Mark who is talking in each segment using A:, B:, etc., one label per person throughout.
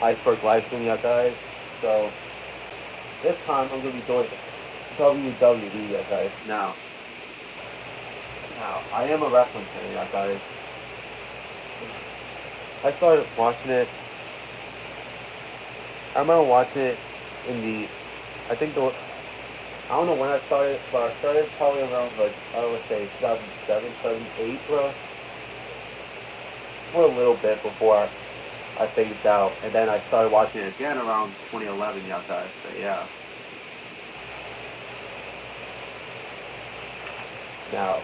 A: Iceberg live stream, yeah, guys. So this time I'm gonna be doing WWE, yeah, guys. Now I am a wrestling fan, yeah, guys. I started watching it. I remember watching it in the. I think the. I don't know when I started, but I started probably around like I would say 2007, 2008, bro. For a little bit before I phased out, and then I started watching it again around 2011, yeah, guys. But yeah. Now,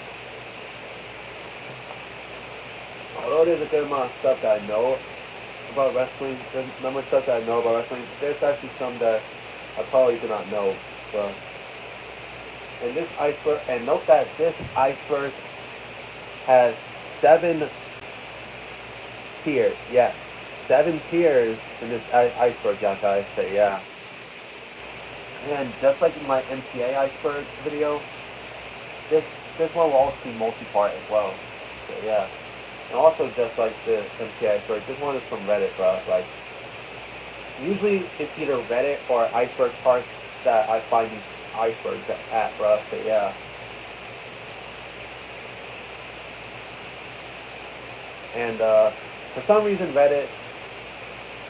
A: although there's a good amount of stuff that I know about wrestling, there's a number of stuff that I know about wrestling, there's actually some that I probably do not know. So, and this iceberg, and note that this iceberg has 7 tiers. Yes, 7 tiers in this iceberg, yeah, guys. So yeah. And just like in my MTA iceberg video, this this one will also be multi-part as well. So yeah. And also just like the MTA iceberg, this one is from Reddit, bro. Like usually it's either Reddit or iceberg parts that I find these icebergs at, bro. So yeah. And for some reason Reddit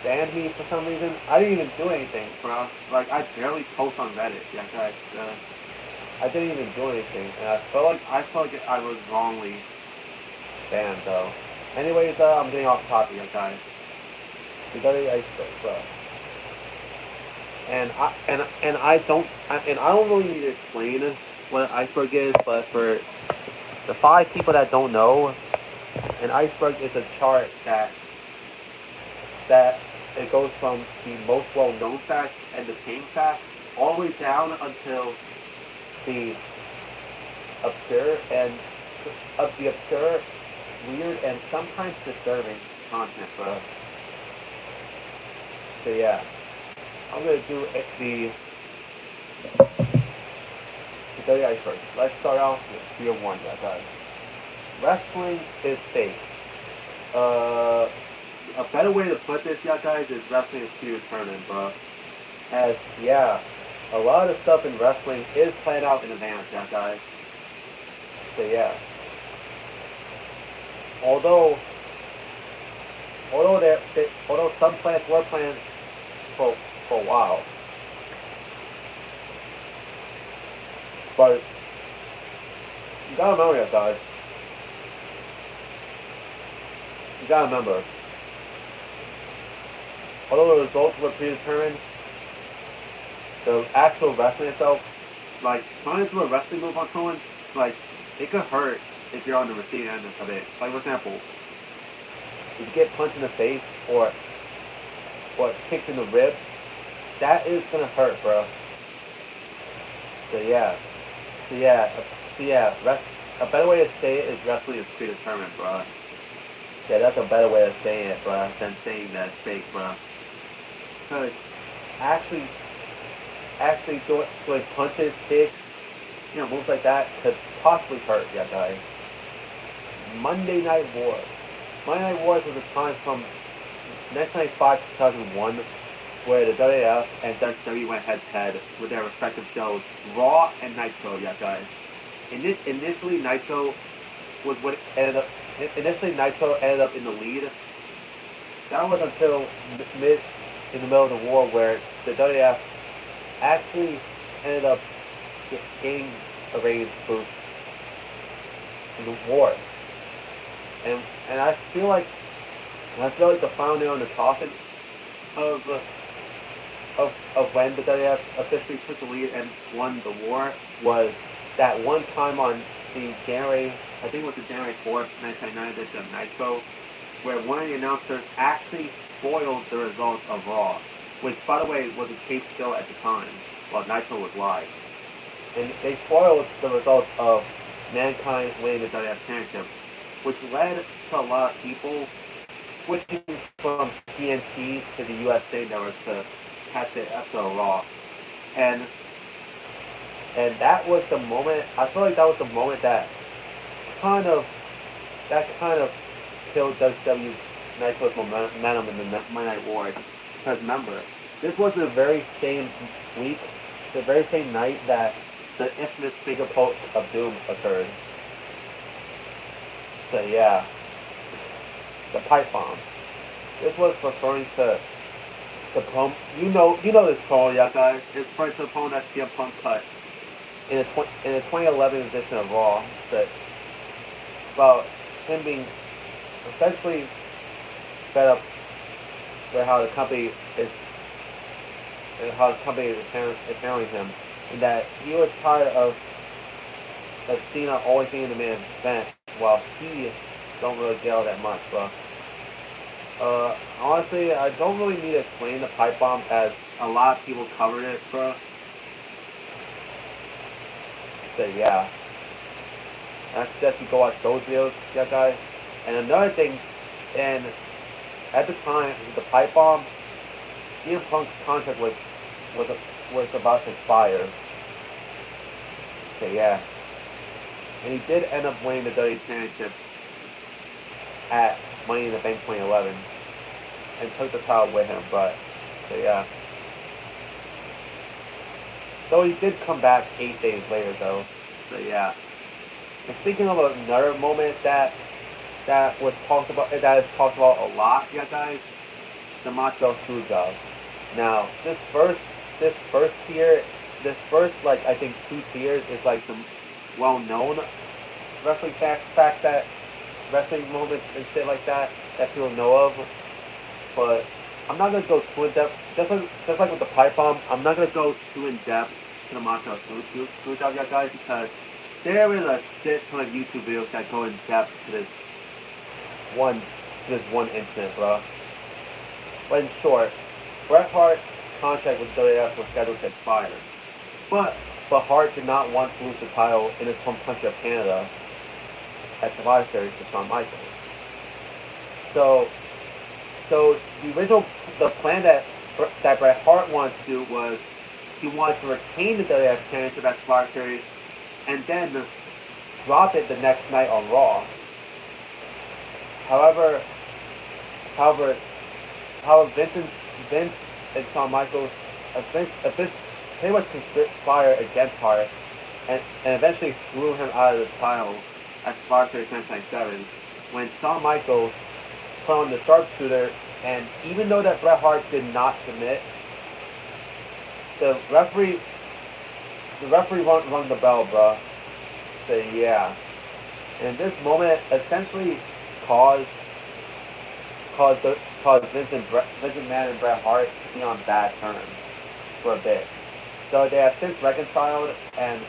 A: banned me for some reason. I didn't even do anything, bro. Like I barely post on Reddit, yeah, guys. I didn't even do anything, and I felt like I was wrongly banned though. Anyways, I'm getting off topic, yeah, guys. We got the iceberg, bro. And I don't really need to explain what an iceberg is, but for the 5 people that don't know, an iceberg is a chart that it goes from the most well-known facts and the tame facts all the way down until the obscure and of the obscure, weird, and sometimes disturbing content, bro. So yeah, I'm gonna do the dirty iceberg. Let's start off with tier one, guys. Wrestling is fake. Uh, a better way to put this, yeah, guys, is wrestling is predetermined, bro. As yeah, a lot of stuff in wrestling is planned out in advance, yeah, guys. So yeah. Although although some plans were planned for a while, but you gotta remember that, guys. You gotta remember, although the results were predetermined, the actual wrestling itself, like trying to do a wrestling move on someone, like it could hurt if you're on the receiving end of it. Like for example, if you get punched in the face or kicked in the ribs, that is gonna hurt, bro. So yeah, a better way to say it is wrestling is predetermined, bro. Yeah, that's a better way of saying it, bro, than saying that it's fake, bro. Cause actually, doing punches, kicks, moves like that could possibly hurt, yeah, guys. Monday Night Wars. Monday Night Wars was a time from 1995 to 2001 where the WWF and WWE went head to head with their respective shows, Raw and Nitro, yeah, guys. Initially, Nitro was what ended up. Initially, Nitro ended up in the lead. That was until mid in the middle of the war, where the WWF actually ended up gaining a ratings boost in the war. And I feel like the final nail in the coffin of when the WWF officially took the lead and won the war was that one time on the January, I think it was the January 4th, 1999, they did Nitro, where one of the announcers actually spoiled the results of Raw, which, by the way, was a tape still at the time, while Nitro was live. And they spoiled the results of Mankind winning the WWF Championship, which led to a lot of people switching from TNT to the USA Network to catch the episode of Raw. And that was the moment, I feel like that was the moment that kind of killed WCW Nitro's momentum in the Monday Night Wars. Because remember, this was the very same week, the very same night that the infamous finger poke of doom occurred. So yeah, the pipe bomb. This was referring to the promo. You know this promo, yeah, guys. It's referring to the promo that CM Punk cut in the 2011 edition of Raw. That about him being essentially fed up with how the company is handling him, and that he was tired of Cena always being the main event while he don't really get all that much, bro. Honestly, I don't really need to explain the pipe bomb as a lot of people covered it, bro. So yeah, I suggest you go watch those videos, yeah, guys. And another thing, and at the time, the pipe bomb, CM Punk's contract was about to expire. So yeah, and he did end up winning the WWE Championship at Money in the Bank 2011 and took the title with him, but so yeah. So he did come back 8 days later though. So yeah. And speaking of another moment that is talked about a lot, yeah, guys, the Montreal Screwjob. Now this first tier, like I think 2 tiers is like the well-known wrestling fact that wrestling moments and shit like that people know of. But I'm not gonna go too in depth. Just like with the pipe bomb, I'm not gonna go too in depth to the Montreal Screwjob, yeah, guys, because there is a shit ton of YouTube videos that go in depth to this one incident, bro. But in short, Bret Hart's contract with WWF was scheduled to expire, but Hart did not want to lose the title in his home country of Canada at Survivor Series to Shawn Michaels. So the plan that Bret Hart wanted to do was he wanted to retain the WWF Championship at Survivor Series and then drop it the next night on Raw. However, Vince and Shawn Michaels pretty much conspired against Hart and eventually threw him out of the title at Survivor Series 1997 when Shawn Michaels put on the sharpshooter, and even though that Bret Hart did not submit, the referee rung the bell, bro. So yeah, and this moment essentially caused Vince McMahon and Bret Hart to be on bad terms for a bit. So they have since reconciled, and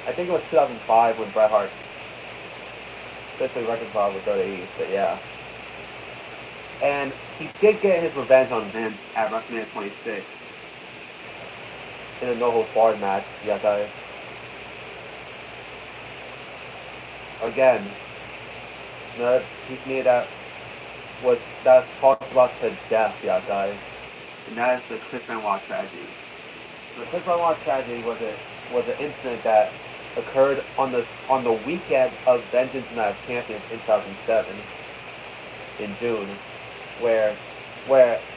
A: I think it was 2005 when Bret Hart officially reconciled with WWE. But yeah, and he did get his revenge on Vince at WrestleMania 26 in a no-holds-barred match. Yeah, guys. Again, another piece of me that's talked about to death, yeah, guys, and that is the Chris Benoit tragedy. The Chris Benoit tragedy was an incident that occurred on the weekend of Vengeance Night of Champions in 2007 in June, where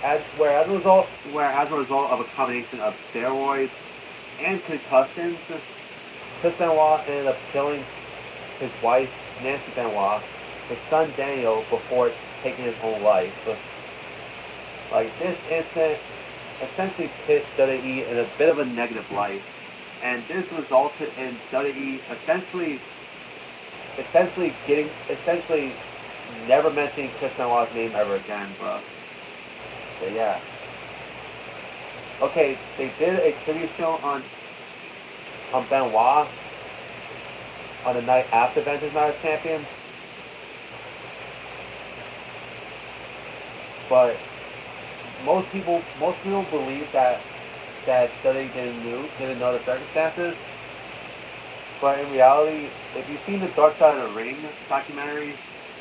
A: as a result of a combination of steroids and concussions, Chris Benoit ended up killing his wife Nancy Benoit, his son Daniel, before taking his own life. Like, this incident essentially put WWE in a bit of a negative light, and this resulted in WWE essentially never mentioning Chris Benoit's name ever again, bro. So yeah. Okay, they did a tribute show on Benoit on the night after Vengeance Night of Champions, but most people believe that WWE didn't know the circumstances. But in reality, if you've seen the Dark Side of the Ring documentary,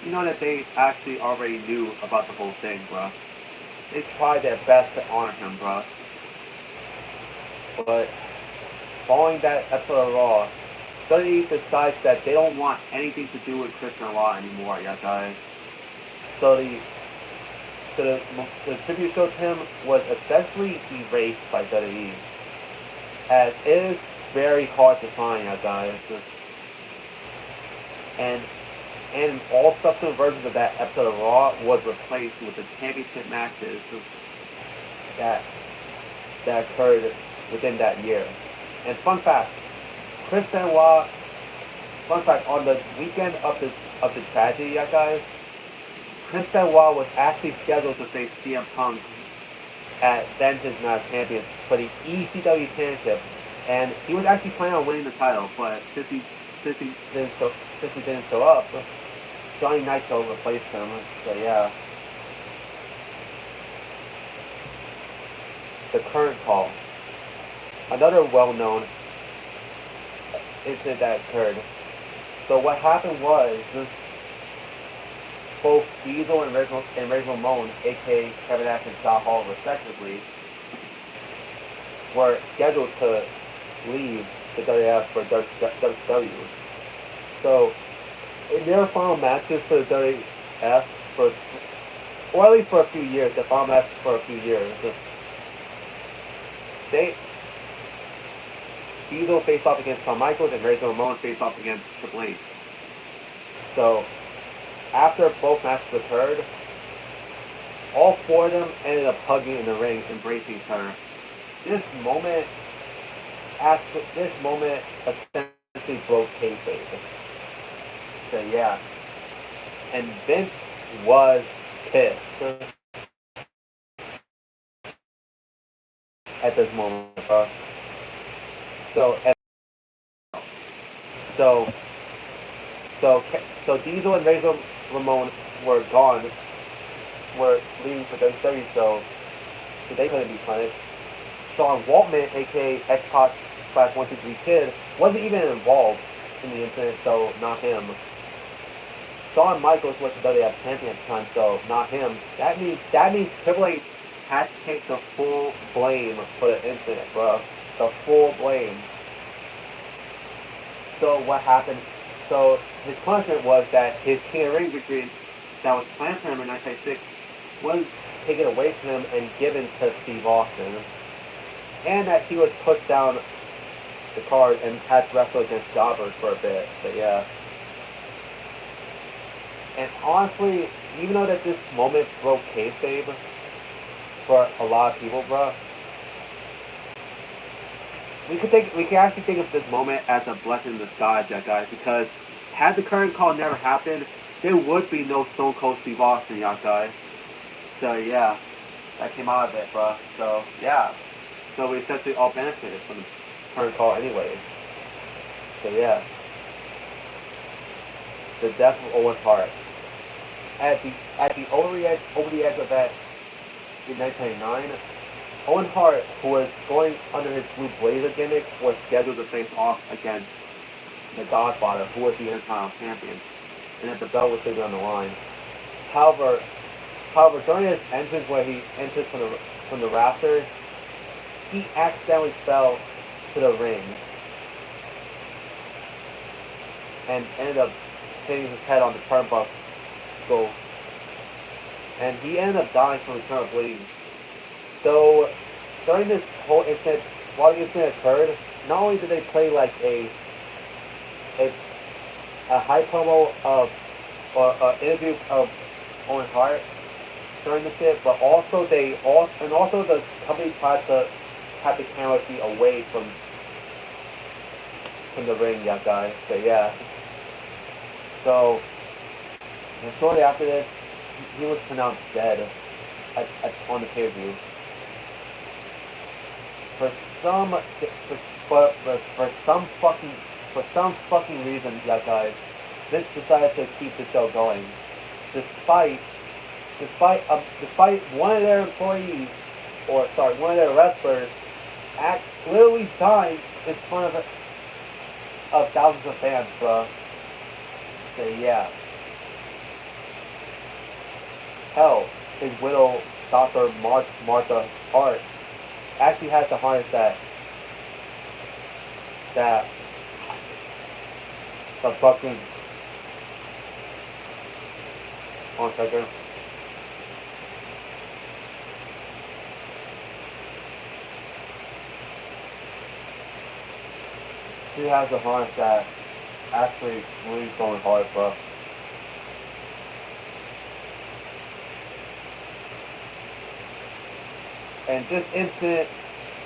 A: you know that they actually already knew about the whole thing, bro. They tried their best to honor him, bro. But following that episode of Raw, WWE decides that they don't want anything to do with Chris Benoit anymore, yeah, guys. So the tribute show to him was essentially erased by WWE, as it is very hard to find, guys. And all subsequent versions of that episode of Raw was replaced with the championship matches that occurred within that year. And fun fact, Chris Benoit. Fun fact, on the weekend of the tragedy, guys, Chris Benoit was actually scheduled to face CM Punk at Vengeance Night Champions for the ECW Championship, and he was actually planning on winning the title, but since he didn't show up, Johnny Nitro replaced him. So yeah, the current call, another well-known incident that occurred. So what happened was, both Diesel and Razor Ramon, aka Kevin Nash and Scott Hall respectively, were scheduled to leave the WWF for WCW. So in their final matches for the WWF, or at least for a few years, the final matches for a few years, Diesel faced off against Shawn Michaels and Razor Ramon faced off against Triple H. So, after both matches occurred, all four of them ended up hugging in the ring, embracing each other. This moment essentially broke kayfabe. So yeah, and Vince was pissed at this moment, bro. So Diesel and Razor Ramon were leaving for WWE, so they couldn't be punished. Sean Waltman, aka X-Pac / 123 Kid, wasn't even involved in the incident, so not him. Shawn Michaels was the WWF champion at the time, so not him. That means Triple H had to take the full blame for the incident, bro. The full blame. So what happened? So his punishment was that his King of the Ring victory that was planned for him in 1996 was taken away from him and given to Steve Austin, and that he was pushed down the card and had to wrestle against Jobbers for a bit. But yeah. And honestly, even though that this moment broke kayfabe for a lot of people, bro, we can actually think of this moment as a blessing in disguise, guys, because had the current call never happened, there would be no Stone Cold Steve Austin, guys. So yeah, that came out of it, bro. So yeah, so we essentially all benefited from the current call, anyways. So yeah, the death of Owen Hart at the Over the Edge event in 1999. Owen Hart, who was going under his Blue Blazer gimmick, was scheduled to face off against the Godfather, who was the Intercontinental Champion, and that the belt was still on the line. However, during his entrance, where he entered from the rafters, he accidentally fell to the ring and ended up hitting his head on the turnbuckle, and he ended up dying from internal bleeding. So, during this whole incident, while the incident occurred, not only did they play like a high promo or interview of Owen Hart during the shit, but also the company tried to have the camera be away from the ring, guys. But yeah. So, and shortly after this, he was pronounced dead on the pay-per-view. For some fucking reason, guys, Vince decided to keep the show going, despite one of their employees, one of their wrestlers, literally dying in front of thousands of fans, bro. So yeah. Hell, his widow, Dr. Martha Hart, actually has the harness that the fucking, one second. She has a harness that actually really going hard, bro. And this incident,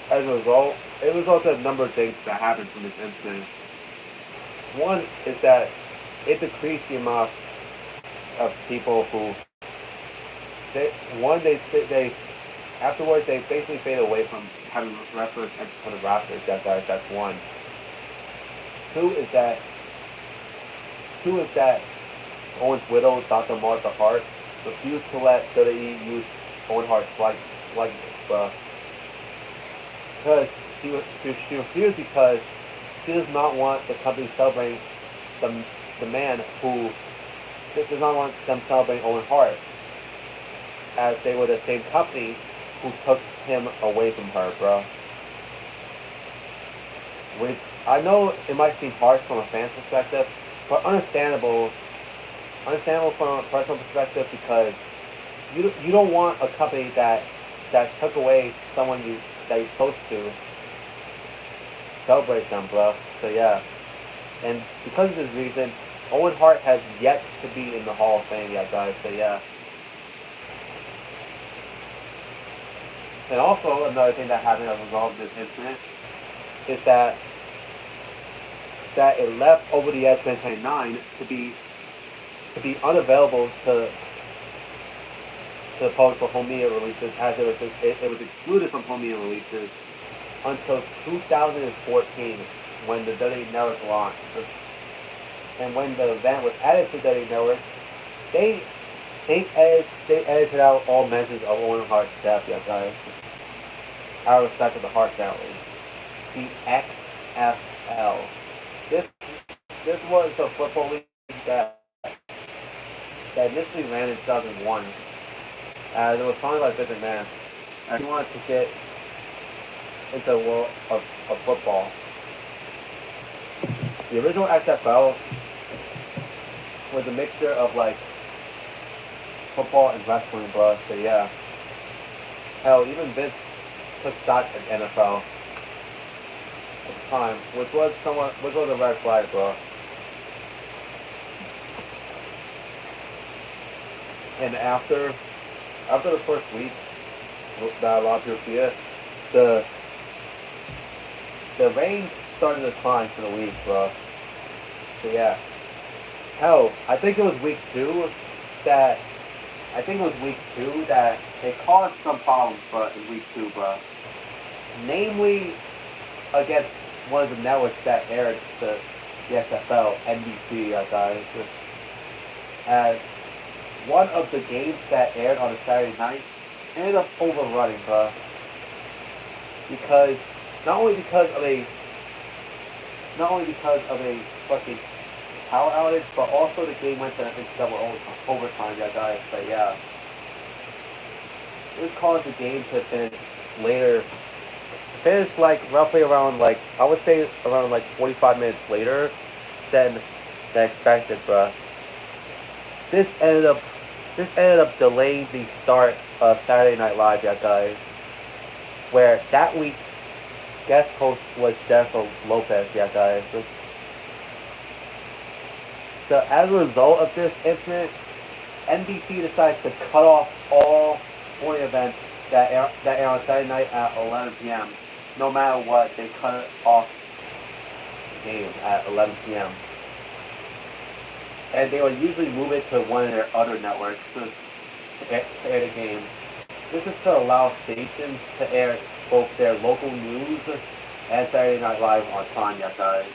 A: as a result, it resulted in a number of things that happened from this incident. One is that it decreased the amount of people who they afterwards they basically faded away from having wrestlers and the rosters. That's one. Two is that Owen's widow, Dr. Martha Hart, refused to let WWE use Owen Hart's likeness, because she refused because she does not want the company celebrating the man who does not want them celebrating Owen Hart, as they were the same company who took him away from her, bro. Which I know it might seem harsh from a fan's perspective, but understandable from a personal perspective, because you don't want a company that took away someone that you're close to celebrate them, bro. So yeah, and because of this reason, Owen Hart has yet to be in the Hall of Fame yet, guys. So yeah. And also another thing that happened as a result of this incident is that it left Over the Edge 2029 to be unavailable to the public for home media releases, as it was excluded from home media releases until 2014, when the WWE Network launched. And when the event was added to WWE Network, they edited out all mentions of Owen Hart's death, yeah, guys. Out of respect of the Hart family. The XFL. This was a football league that initially ran in 2001. It was founded by Vince McMahon. He wanted to get into the world of football. The original XFL was a mixture of like football and wrestling, bro. So yeah. Hell, even Vince took shots at NFL at the time, which was a red flag, bro. And after the first week that a lot of people see it, the ratings started to decline for the week, bro. So yeah. Hell, I think it was week two that they caused some problems, bro, in week two, bro. Namely, against one of the networks that aired the XFL, NBC, guys. As one of the games that aired on a Saturday night ended up overrunning, bro. Because not only because of a fucking power outage, but also the game went to, I think, double overtime, guys. But yeah, it caused the game to finish later. Finished like roughly around like, I would say around like 45 minutes later than expected, bro. This ended up delaying the start of Saturday Night Live, guys. Where that week's guest host was Jennifer Lopez, guys. So as a result of this incident, NBC decided to cut off all sporting events that air on Saturday night at 11 p.m. No matter what, they cut off the game at 11 p.m. And they would usually move it to one of their other networks to air the game. This is to allow stations to air both their local news and Saturday Night Live on time, guys.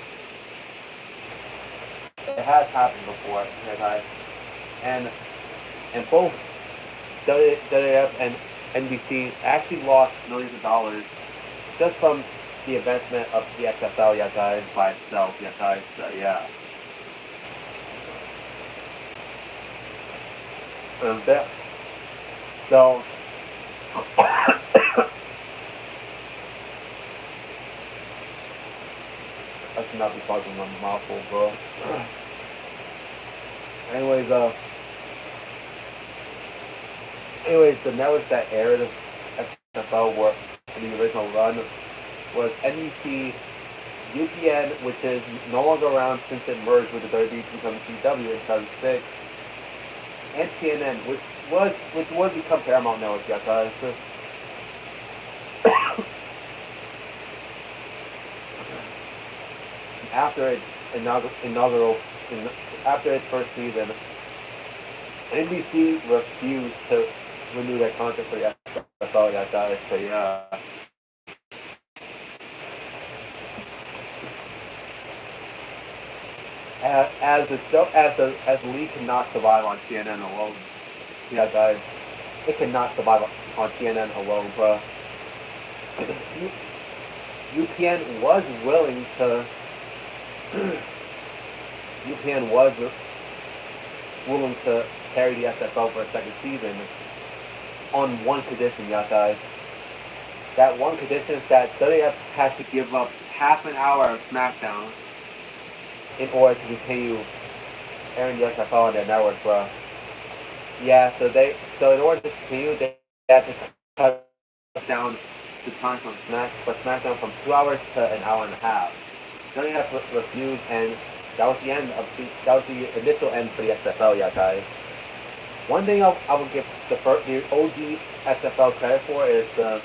A: It has happened before, guys. And both WWF and NBC actually lost millions of dollars just from the investment of the XFL, guys, by itself, guys. So yeah. So I should not be talking my mouthful, bro. Anyways, the networks that aired XFL were in the original run was NBC, UPN, which is no longer around since it merged with the WWE to become CW in 2006, and CNN, which would become Paramount Network, yeah, guys. After its inaugural, after its first season, NBC refused to renew their contract for the NFL, yeah, guys. So yeah. As the league cannot survive on CNN alone. Yeah, guys, it cannot survive on CNN alone, bro. UPN was willing to. UPN was willing to carry the SFL for a second season on one condition, yeah, guys. That one condition is that WWF has to give up half an hour of SmackDown in order to continue airing the XFL on their network, bro. Yeah, so in order to continue, they had to cut down the time from SmackDown from 2 hours to an hour and a half. WWF refused, and that was the initial end for the XFL, yeah, guys. One thing I would give the OG XFL credit for is the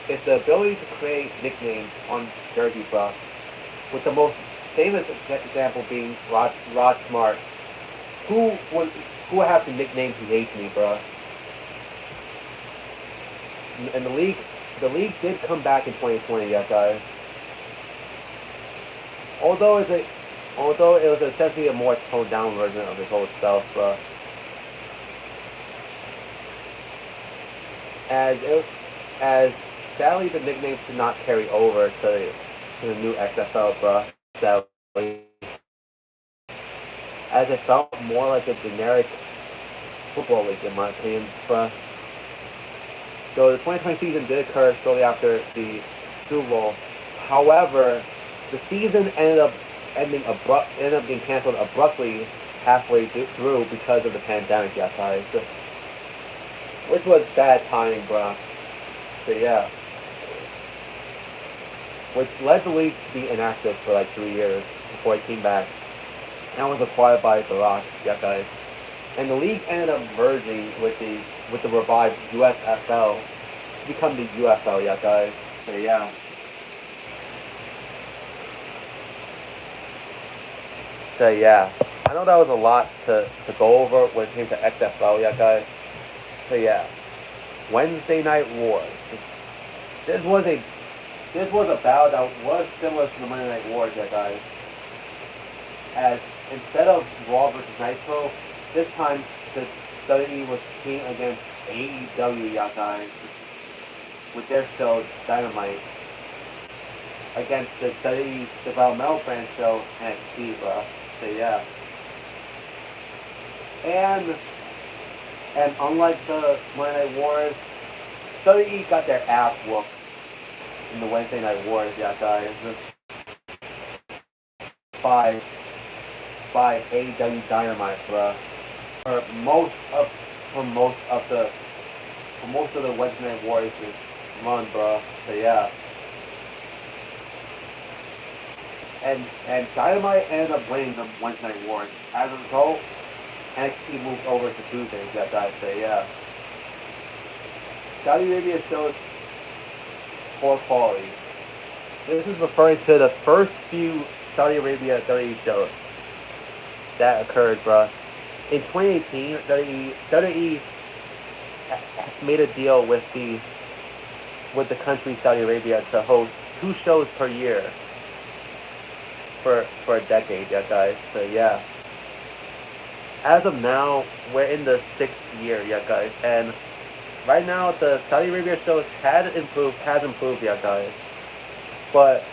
A: ability to create nicknames on jerseys, bro. With the most famous example being Rod Smart, who would have the nickname "He Hates Me," bro. And the league did come back in 2020, yeah, guys. Although it was essentially a more toned down version of the whole stuff, bro. As sadly the nicknames did not carry over to the new XFL, bro. Sadly, as it felt more like a generic football league in my opinion, bro. So the 2020 season did occur shortly after the Super Bowl. However, the season ended up being canceled abruptly halfway through because of the pandemic, yeah, guys. Which was bad timing, bro. So yeah. Which led the league to be inactive for like 3 years before it came back. And was acquired by The Rock, yeah, guys. And the league ended up merging with the revived USFL to become the UFL, yeah, guys. So yeah. So yeah. I know that was a lot to go over when it came to XFL, yeah, guys. So yeah. Wednesday Night Wars. This was a battle that was similar to the Monday Night Wars, yeah, guys. As instead of Raw versus Nitro, this time the WWE was competing against AEW, yeah, guys, with their show Dynamite, against the WWE developmental brand show NXT, bro. So yeah. And unlike the Monday Night Wars, WWE got their ass whooped in the Wednesday Night Wars, yeah, guys. By AEW Dynamite, bro. For most of the Wednesday Night Wars run, bro. So yeah. And Dynamite ended up winning the Wednesday Night Wars. As a result, NXT moved over to Tuesdays, yeah, guys. So yeah. Saudi Arabia shows poor quality. This is referring to the first few Saudi Arabia WWE shows that occurred, bro. In 2018, WWE made a deal with the country Saudi Arabia to host 2 shows per year for a decade, yeah, guys. So yeah. As of now, we're in the 6th year, yeah, guys, and right now the Saudi Arabia shows has improved, yeah, guys. But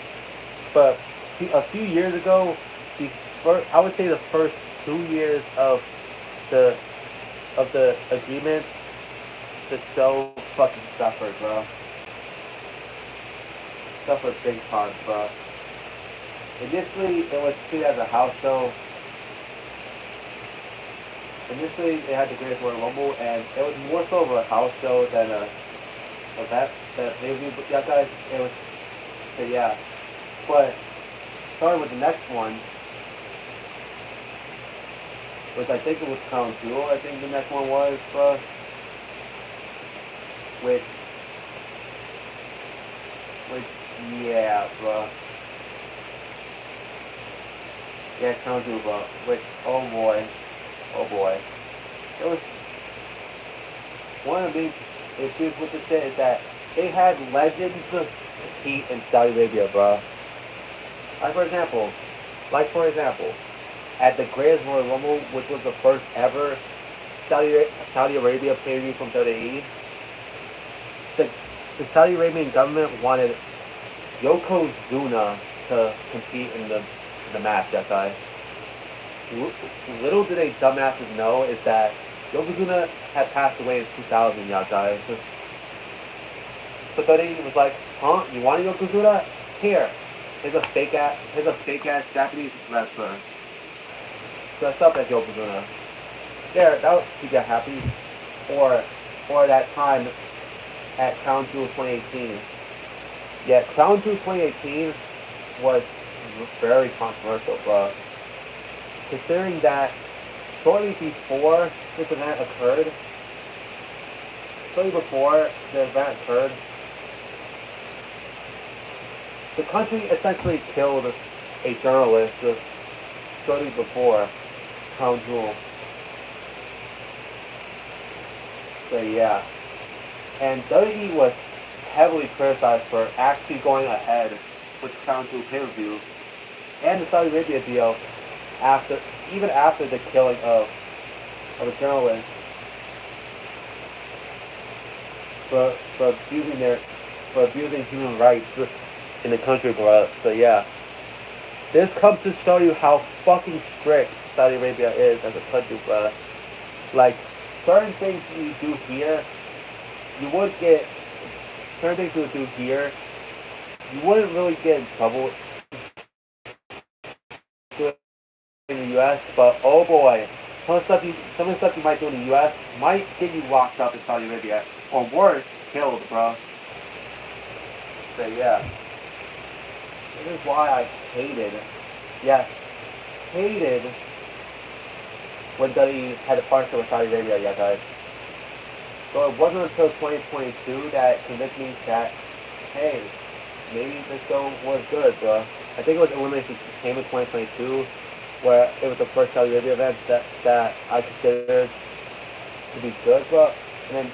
A: a few years ago, I would say the first 2 years of the agreement, the show fucking suffered, bro. Suffered big time, bro. Initially, it was treated as a house show. Initially, it had the Greatest Royal Rumble, and it was more so of a house show than a event. That maybe, yeah, guys, it was, so yeah. But started with the next one, which I think it was Crown Jewel. I think the next one was, which, yeah, bro. Yeah, Crown Jewel, bro. Which, oh boy. It was one of the big issues with the shit is that they had legends compete in Saudi Arabia, bro. Like for example, at the Greatest Royal Rumble, which was the first ever Saudi Arabia pay-per-view from WWE, the Saudi Arabian government wanted Yokozuna to compete in the match that guy. Little did they dumbasses know is that Yokozuna had passed away in 2000, y'all guys. So WWE was like, huh? You want a Yokozuna? Here. Here's a fake ass Japanese wrestler. Dress up as Yokozuna. There, that would keep you happy. Or that time at Crown Jewel 2018. Yeah, Crown Jewel 2018 was very controversial, bro. Considering that shortly before this event occurred, the country essentially killed a journalist shortly before Crown Jewel. So yeah. And WWE was heavily criticized for actually going ahead with Crown Jewel pay-per-view and the Saudi Arabia deal even after the killing of a journalist for abusing human rights in the country, bro. So yeah. This comes to show you how fucking strict Saudi Arabia is as a country, bro. Like, certain things you do here, you wouldn't really get in trouble in the U.S., but oh boy, some of the stuff you might do in the U.S. might get you locked up in Saudi Arabia, or worse, killed, bro. So yeah, this is why I hated when WWE had a partnership with Saudi Arabia, yeah, guys. So it wasn't until 2022 that convinced me that, hey, maybe this show was good, bro. I think it was Elimination Chamber 2022, where it was the first Saudi Arabia event that I considered to be good, bro. And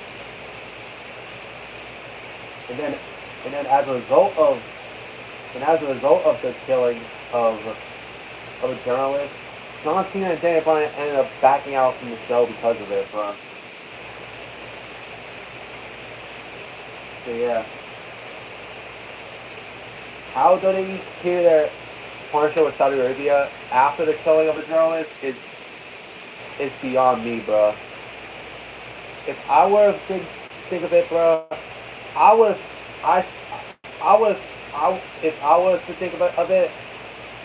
A: then as a result of the killing of a journalist, John Cena and Daniel Bryan ended up backing out from the show because of it, bro. So yeah. How WWE continue their partnership with Saudi Arabia after the killing of a journalist is beyond me, bro. If I were to think of it, bro, if I was to think of it,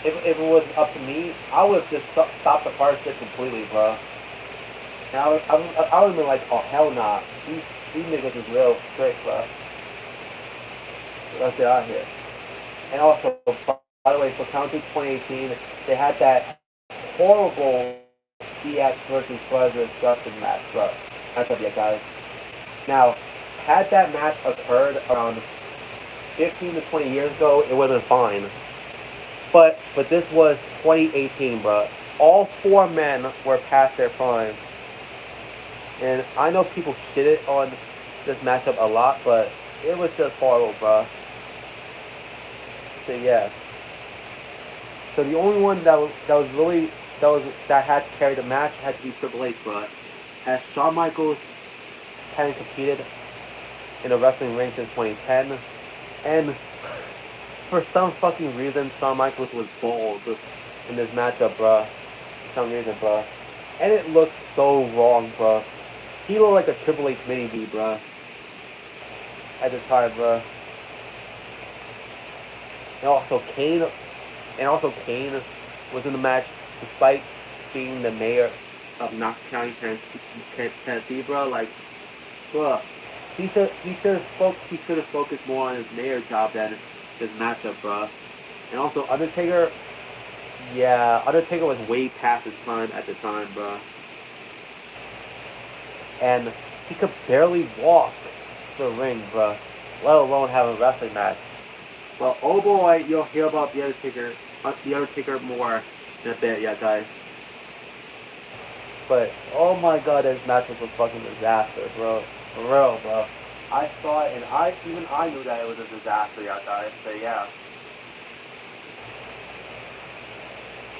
A: if it was up to me, I would have just stopped the partnership completely, bro. And I would have been like, oh hell nah, these niggas is real strict, bro. Let's get out of here. And also, by the way, for Crown Jewel 2018, they had that horrible DX versus Brothers Justin match, bro. That's up, yeah, guys. Now, had that match occurred around 15 to 20 years ago, it would have been fine. But this was 2018, bro. All four men were past their prime. And I know people shitted on this matchup a lot, but it was just horrible, bro. So yeah. So the only one that had to carry the match had to be Triple H, bro. As Shawn Michaels hadn't competed in a wrestling ring since 2010, and for some fucking reason, Shawn Michaels was bold in this matchup, bro. For some reason, bro. And it looked so wrong, bro. He looked like a Triple H mini-B, bro. At the time, bro. And also Kane was in the match despite being the mayor of Knox County, Tennessee, bro. Like, bro, he should have focused more on his mayor job than his matchup, bro. And also Undertaker Yeah, Undertaker was way past his time at the time, bro. And he could barely walk to the ring, bro. Let alone have a wrestling match. Well, oh boy, you'll hear about the Undertaker more in a bit, yeah, guys. But oh my god, this match was a fucking disaster, bro. For real, bro. I saw it, and I knew that it was a disaster, yeah, guys. So yeah.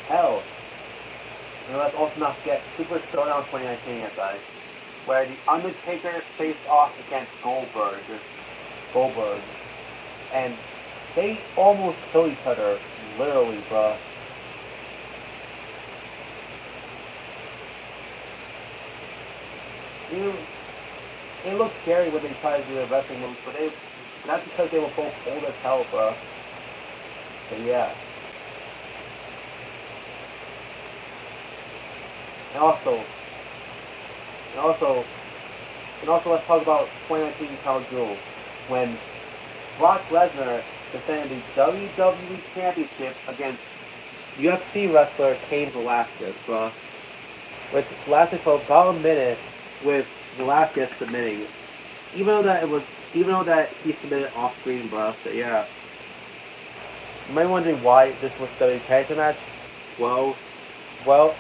A: Hell, and let's also not forget Super Showdown 2019, yeah, guys, where the Undertaker faced off against Goldberg, and they almost killed each other, literally, bro. You, it looked scary when they tried to do their wrestling moves, but that's because they were both old as hell, bro. But yeah. And also, and also, let's talk about 2019 Crown Jewel, when Brock Lesnar defended the WWE Championship against UFC wrestler Cain Velasquez, bro. Which lasted for about a minute, with Velasquez submitting. Even though that he submitted off screen, bro. So yeah. You might be wondering why this was the character match. Well,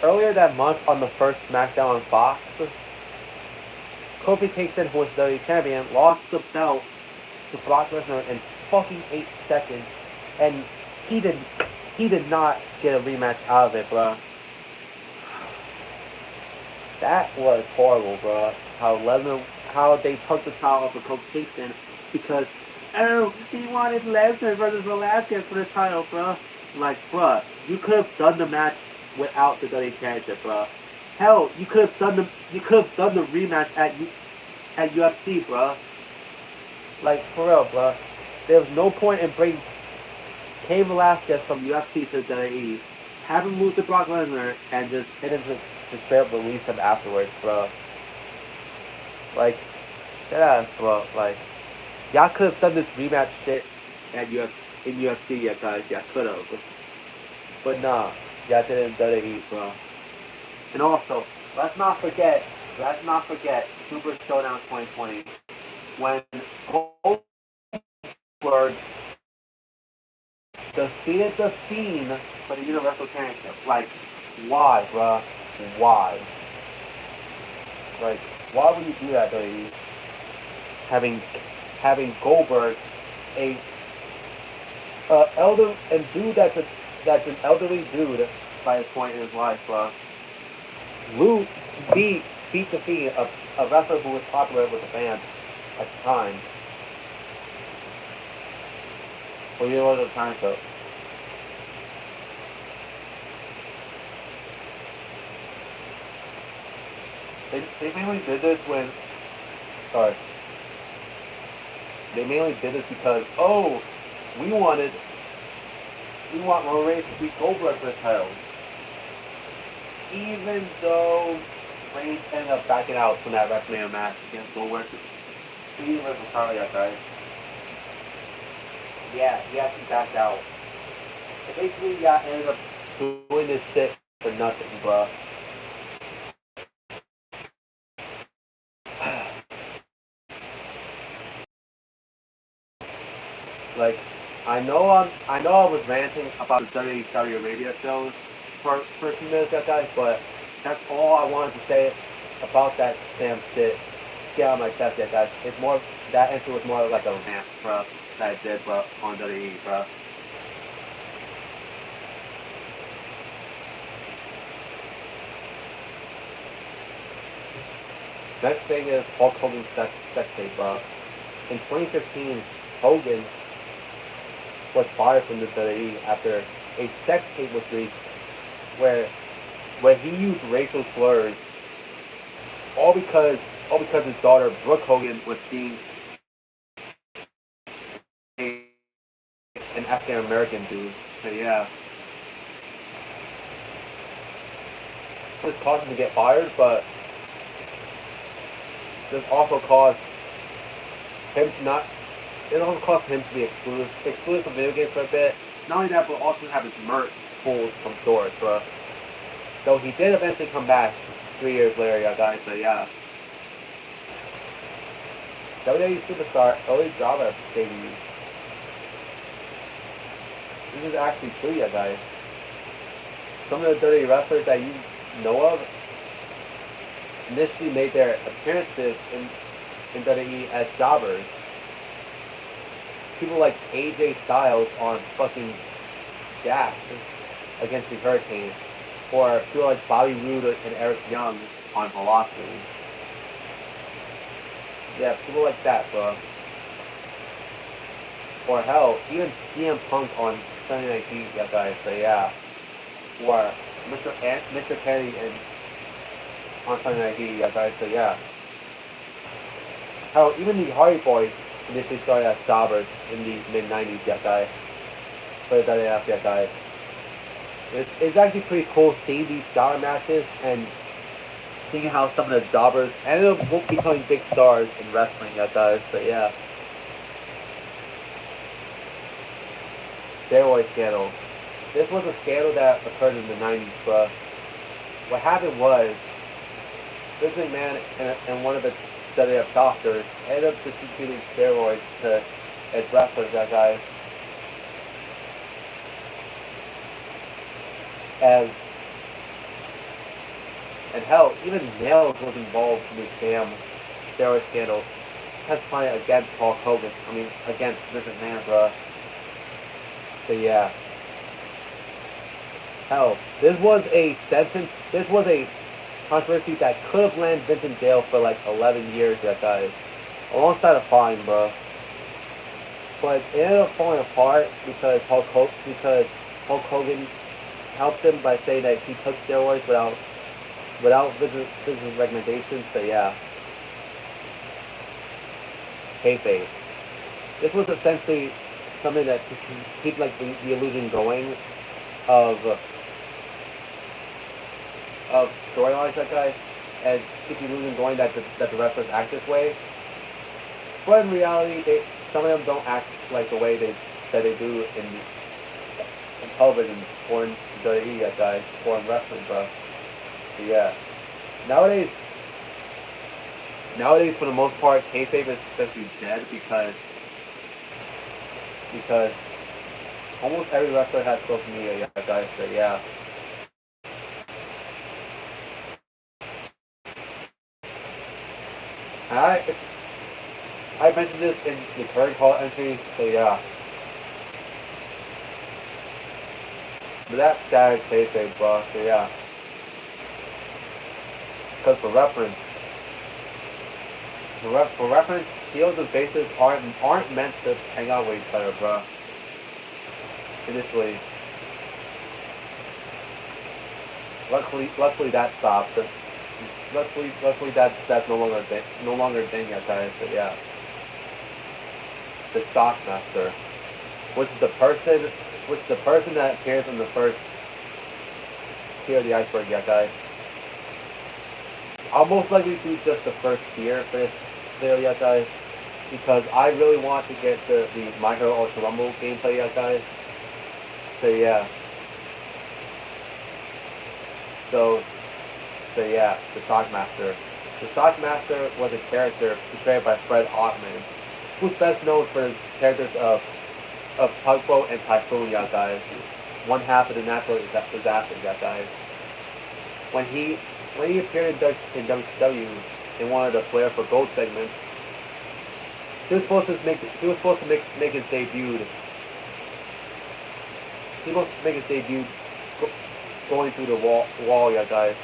A: earlier that month on the first SmackDown on Fox, Kofi Kingston, who was the champion, lost the belt to Brock Lesnar in fucking 8 seconds, and he did not get a rematch out of it, bro. That was horrible, bro. How they took the title off of Kofi Kingston because he wanted Lesnar versus Velasquez for the title, bro. Like, bro, you could have done the match without the WWE Championship, bro. Hell, you could have done the rematch at UFC, bro. Like, for real, bro. There was no point in bringing Cain Velasquez from UFC to WWE, have him lose to Brock Lesnar, and just straight up release him afterwards, bro. Like, that ass, bro. Like, y'all could have done this rematch shit in UFC, yeah, guys. Y'all could have. But nah, y'all didn't WWE, bro. And also, let's not forget Super Showdown 2020 when Goldberg defeated the Fiend for the Universal Championship. Like, why, bro? Why? Like, why would you do that, WWE? Having Goldberg, a that's an elderly dude by this point in his life, bro. Beat the Fiend, a wrestler who was popular with the fans at the time. Well, you know what the time, so. They mainly did this sorry. They mainly did this because, we want Roman Reigns to beat Goldberg for the title. Even though Reigns ended up backing out from that WrestleMania match against Goldberg. He was sorry, that guy. Yeah, he actually backed out. So basically, ended up doing this shit for nothing, bro. Like, I know I was ranting about the WWE Saudi Arabia shows for a few minutes, guys, but that's all I wanted to say about that damn shit. Get out of my chest, guys. It's more, that entry was more like a rant, bro, that I did, bro, on WWE, bro. Next thing is Hulk Hogan's sex tape, bro. In 2015, Hogan was fired from the WWE after a sex tape was leaked where he used racial slurs all because his daughter Brooke Hogan was seeing an African American dude. So yeah. This caused him to get fired, but this also caused him to be excluded from video games for a bit. Not only that, but also have his merch pulled from stores, bro. So he did eventually come back 3 years later, yeah, guys. So yeah, WWE superstar early drama debut. This is actually true, yeah, guys. Some of the WWE wrestlers that you know of initially made their appearances in WWE as jobbers. People like AJ Styles on fucking Gas against the Hurricanes, or people like Bobby Roode and Eric Young on Velocity. Yeah, people like that, bro. Or hell, even CM Punk on Sunday Night Heat, yeah, guys. So yeah, or Mr. Kennedy on Sunday Night Heat, yeah, guys. So yeah. Hell, even the Hardy Boys initially started as jobbers in the mid-90s, yeah, guys. For the WWF, yeah, guys. It's actually pretty cool seeing these jobber matches and seeing how some of the jobbers ended up becoming big stars in wrestling, yeah, guys. But yeah. Steroid scandal. This was a scandal that occurred in the 90s, but what happened was Vince McMahon and one of the WWF doctors ended up distributing steroids to his wrestlers, that guys. And hell, even Nails was involved in this damn steroid scandal, testifying against Hulk Hogan. I mean, against Vince McMahon, bruh. So yeah. Hell, this was a controversy that could have landed Vince in jail for like 11 years, that guy. Alongside a fine, bro. But it ended up falling apart because Hulk Hogan helped him by saying that he took steroids without Vince's recommendations. So yeah. Kayfabe. This was essentially something that to keep like the illusion going of storylines, that guy, and keep the illusion going that the wrestlers act this way. But in reality, some of them don't act like the way that they do in television or in WWE, that guy, or in wrestling, bro. So yeah. Nowadays, for the most part, kayfabe is essentially dead because almost every wrestler has social media, yeah, guys. So yeah. I mentioned this in the current call entry, so yeah. But that's static kayfabe, bro. So yeah. Because for reference, heels and faces aren't meant to hang out with each other, bro. Initially. Luckily that stopped. Luckily that's no longer a thing yet, guys. But yeah. The Shockmaster, which is the person that appears in the first tier of the Iceberg, yeah, guys. I'll most likely do just the first tier for this video, yeah, guys, because I really want to get the My Hero Ultra Rumble gameplay, yeah, guys. So yeah. So yeah, the Shockmaster. The Shockmaster was a character portrayed by Fred Ottman, who's best known for his characters of Tugboat and Typhoon, yeah, guys. One half of the natural disaster, yeah, guys. When he appeared in WCW in one of the Flair for Gold segments, he was supposed to make his debut. He was supposed to make his debut going through the wall, yeah, guys.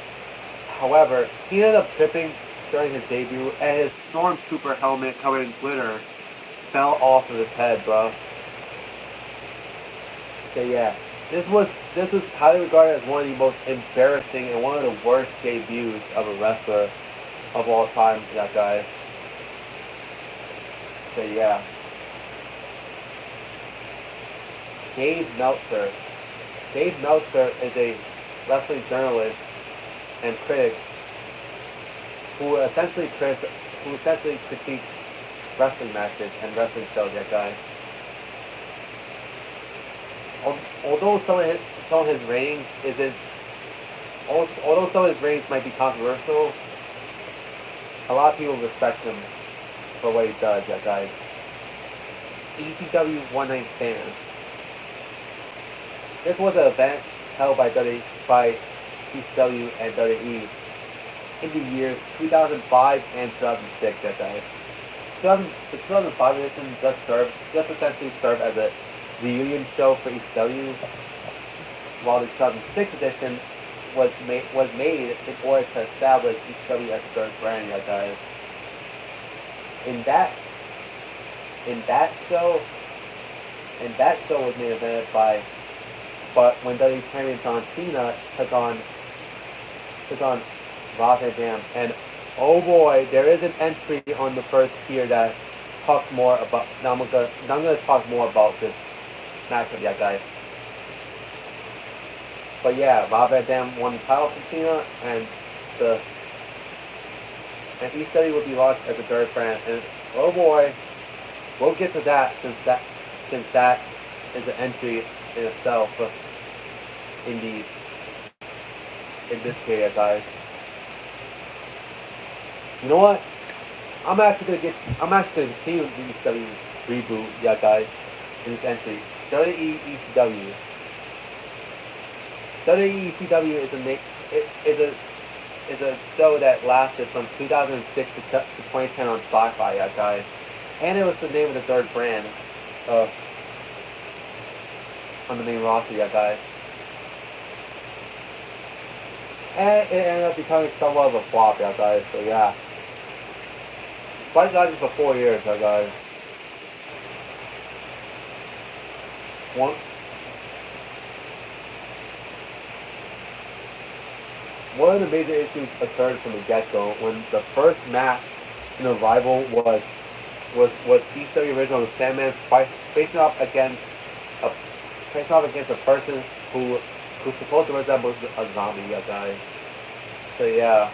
A: However, he ended up tripping during his debut, and his Stormtrooper helmet covered in glitter fell off of his head, bro. So yeah, this was highly regarded as one of the most embarrassing and one of the worst debuts of a wrestler of all time, that guy. So yeah. Dave Meltzer. Dave Meltzer is a wrestling journalist and critic who essentially critiques wrestling matches and wrestling shows, that guy. Although some of his reigns isn't, although some of his reigns might be controversial, a lot of people respect him for what he does, yeah, guys. ECW One Night Stand. This was an event held by ECW and WWE in the years 2005 and 2006, yeah, guys. The 2005 edition just essentially served as a reunion show for ECW, while the 2006 edition was made in order to establish ECW as a third brand, yeah, guys. In that show was made event but when WWE Champion John Cena took on Rob Van Dam, and oh boy, there is an entry on the first tier that talks more about. Now I'm gonna talk more about this matchup, yeah, guys. But yeah, Rob Van Dam won the title from Cena, and ECW will be launched as a third brand. And oh boy, we'll get to that since that is an entry in itself. Indeed, in this case, guys. You know what? I'm actually gonna continue the ECW reboot, yeah, guys. In this entry, WWE ECW. WWE ECW is a show that lasted from 2006 to 2010 on Sci-Fi, yeah, guys. And it was the name of the third brand on the main roster, yeah, guys. And it ended up becoming somewhat of a flop, yeah, guys. So yeah. But got it for 4 years, yeah, guys. One of the major issues occurred from the get-go when the first match in the rival was ECW original Sandman facing off against a person who's supposed to resemble a zombie, yeah, guys. So yeah.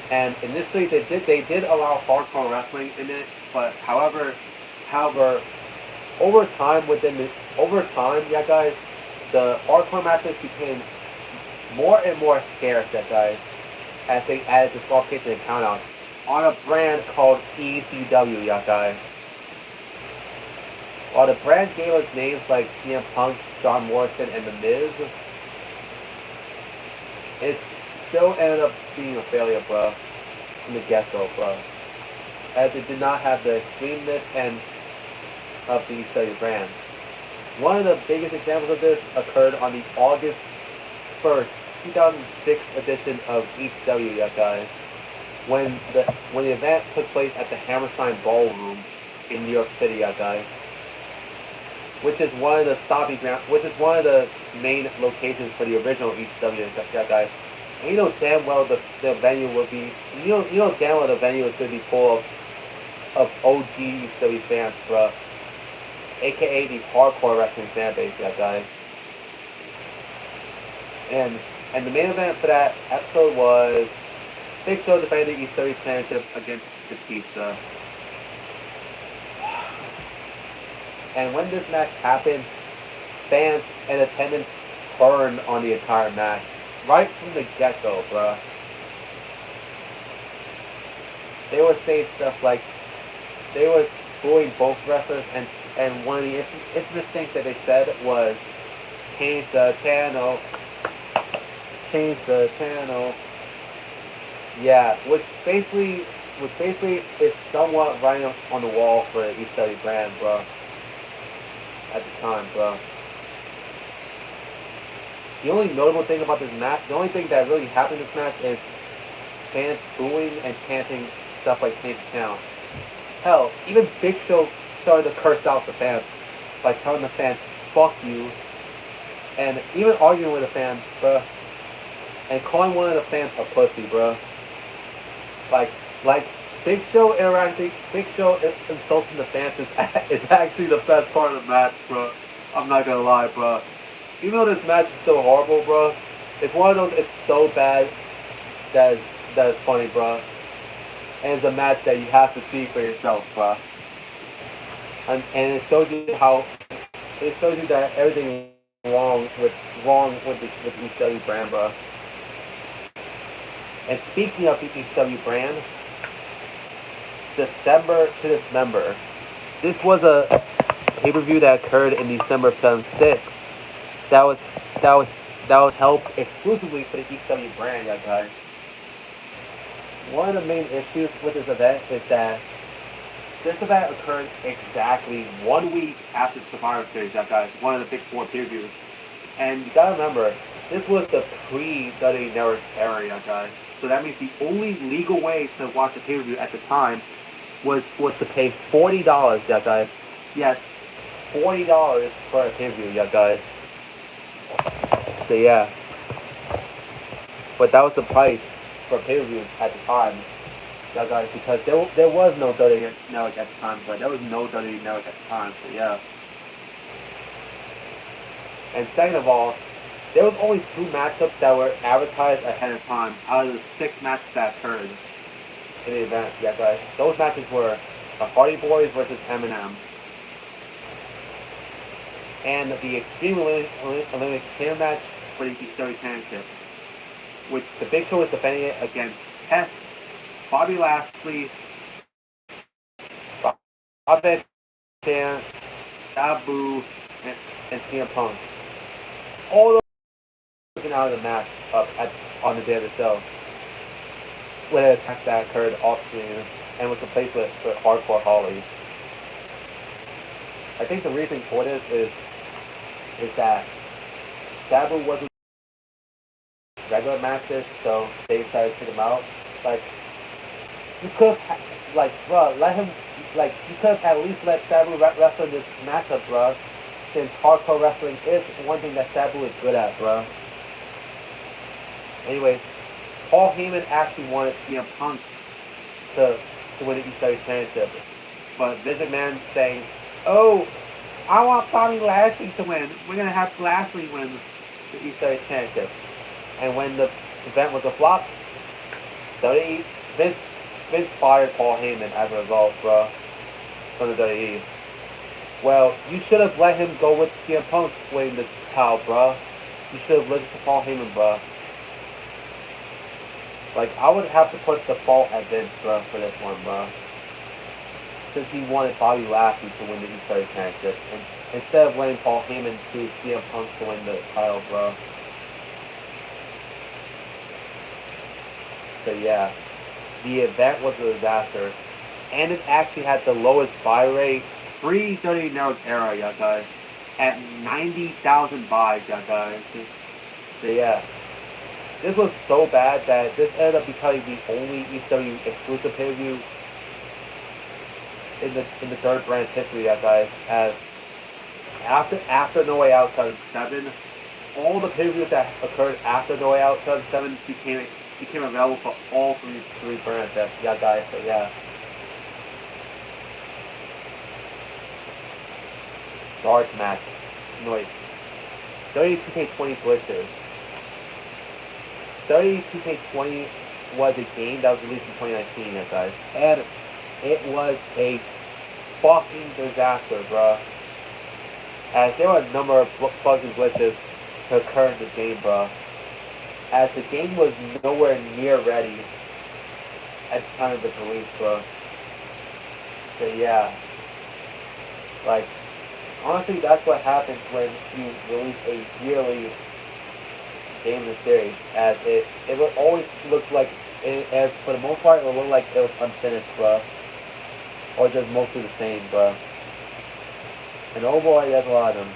A: And initially they did allow hardcore wrestling in it, but however, over time, yeah, guys, the hardcore matches became more and more scarce, yeah, guys, as they added disqualification and countouts on a brand called ECW, yeah, guys. While the brand gave us names like CM Punk, John Morrison, and The Miz, it still ended up being a failure, bro, from the get-go, bro, as it did not have the extremeness and of the ECW brand. One of the biggest examples of this occurred on the August 1st, 2006 edition of ECW, yeah, guys, when the event took place at the Hammerstein Ballroom in New York City, yeah, guys, which is one of the main locations for the original ECW, yeah, guys. And you know damn well the venue will be, you know damn well the venue is going to be full of OG ECW fans, bro. AKA the hardcore wrestling fan base, yeah, guys. And the main event for that episode was Big Show defending the ECW championship against Batista. And when this match happened, fans and attendance turned on the entire match right from the get-go, bruh. They were saying stuff like they were booing both wrestlers, and one of the infamous things that they said was change the channel. Yeah, which basically is somewhat writing on the wall for the ECW brand, bro. At the time, bro. The only notable thing about this match, the only thing that really happened in this match is fans booing and chanting stuff like change the channel. Hell, even Big Show started to curse out the fans by telling the fans, fuck you, and even arguing with the fans, bruh, and calling one of the fans a pussy, bruh. Like Big Show insulting the fans is actually the best part of the match, bro. I'm not gonna lie, bro. Even though this match is so horrible, bro, it's one of those, it's so bad that is funny, bro. And it's a match that you have to see for yourself, bro. And it shows you how it shows you that everything wrong with the ECW brand, bro. And speaking of the ECW brand, December to Dismember. This was a pay-per-view that occurred in December of 2006. That was that was that was held exclusively for the ECW brand, yeah, guys. One of the main issues with this event is that this event occurred exactly 1 week after Survivor Series, yeah, guys. One of the big four pay-per-views. And you gotta remember, this was the pre-WWE Network era, yeah, guys. So that means the only legal way to watch a pay-per-view at the time was to pay $40, yeah, guys. Yes, $40 for a pay-per-view, yeah, guys. So yeah, but that was the price for pay-per-view at the time, yeah, guys, because there was no WWE Network at the time, but there was no WWE Network at the time, so yeah. And second of all, there was only 2 matchups that were advertised ahead of time out of the 6 matches that occurred in the event, yeah, guys. Those matches were the Hardy Boys versus Eminem, and the Extreme Elimination match for the ECW Championship, which the Big Show was defending it against Test, Bobby Lashley, Bobby Dan, Sabu, and CM Punk. All those looking out of the match on the day of the show, with an attack that occurred off screen and was replaced with Hardcore Holly. I think the reason for this is that Sabu wasn't regular matches, so they decided to take him out. Like, you could have, like, bro, let him, like, you could have at least let Sabu wrestle this matchup, bro. Since hardcore wrestling is one thing that Sabu is good at, bro. Anyways, Paul Heyman actually wanted CM Punk to win the ECW Championship, but Vince McMahon saying, "Oh, I want Bobby Lashley to win. We're gonna have Lashley win the ECW Championship." And when the event was a flop, Vince fired Paul Heyman as a result, bro, from the WWE. Well, you should have let him go with CM Punk winning the title, bro. You should have listened to Paul Heyman, bro. Like, I would have to put the fault at Vince, bro, for this one, bro. Since he wanted Bobby Lashley to win the ECW Championship, and instead of letting Paul Heyman to CM Punk to win the title, bro. So yeah, the event was a disaster, and it actually had the lowest buy rate pre-WWE Network era, yeah, guys, at 90,000 buys, yeah, guys. So yeah, this was so bad that this ended up becoming the only ECW exclusive pay-per-view in the third brand's history, yeah, guys. As after No Way Out 2007, all the pay-per-views that occurred after No Way Out 2007 became available for all three brands, yeah, guys. So yeah. Dark match. Noise. 32K20 glitches. 32K20 was a game that was released in 2019, yeah, guys. And it was a fucking disaster, bro. As there were a number of bugs and glitches to occur in the game, bro. As the game was nowhere near ready at the time of its release, bro. So yeah. Like, honestly, that's what happens when you release a yearly game in the series. As it will always look like, as for the most part, it will look like it was unfinished, bro. Or just mostly the same, bro. And oh boy, there's a lot of them.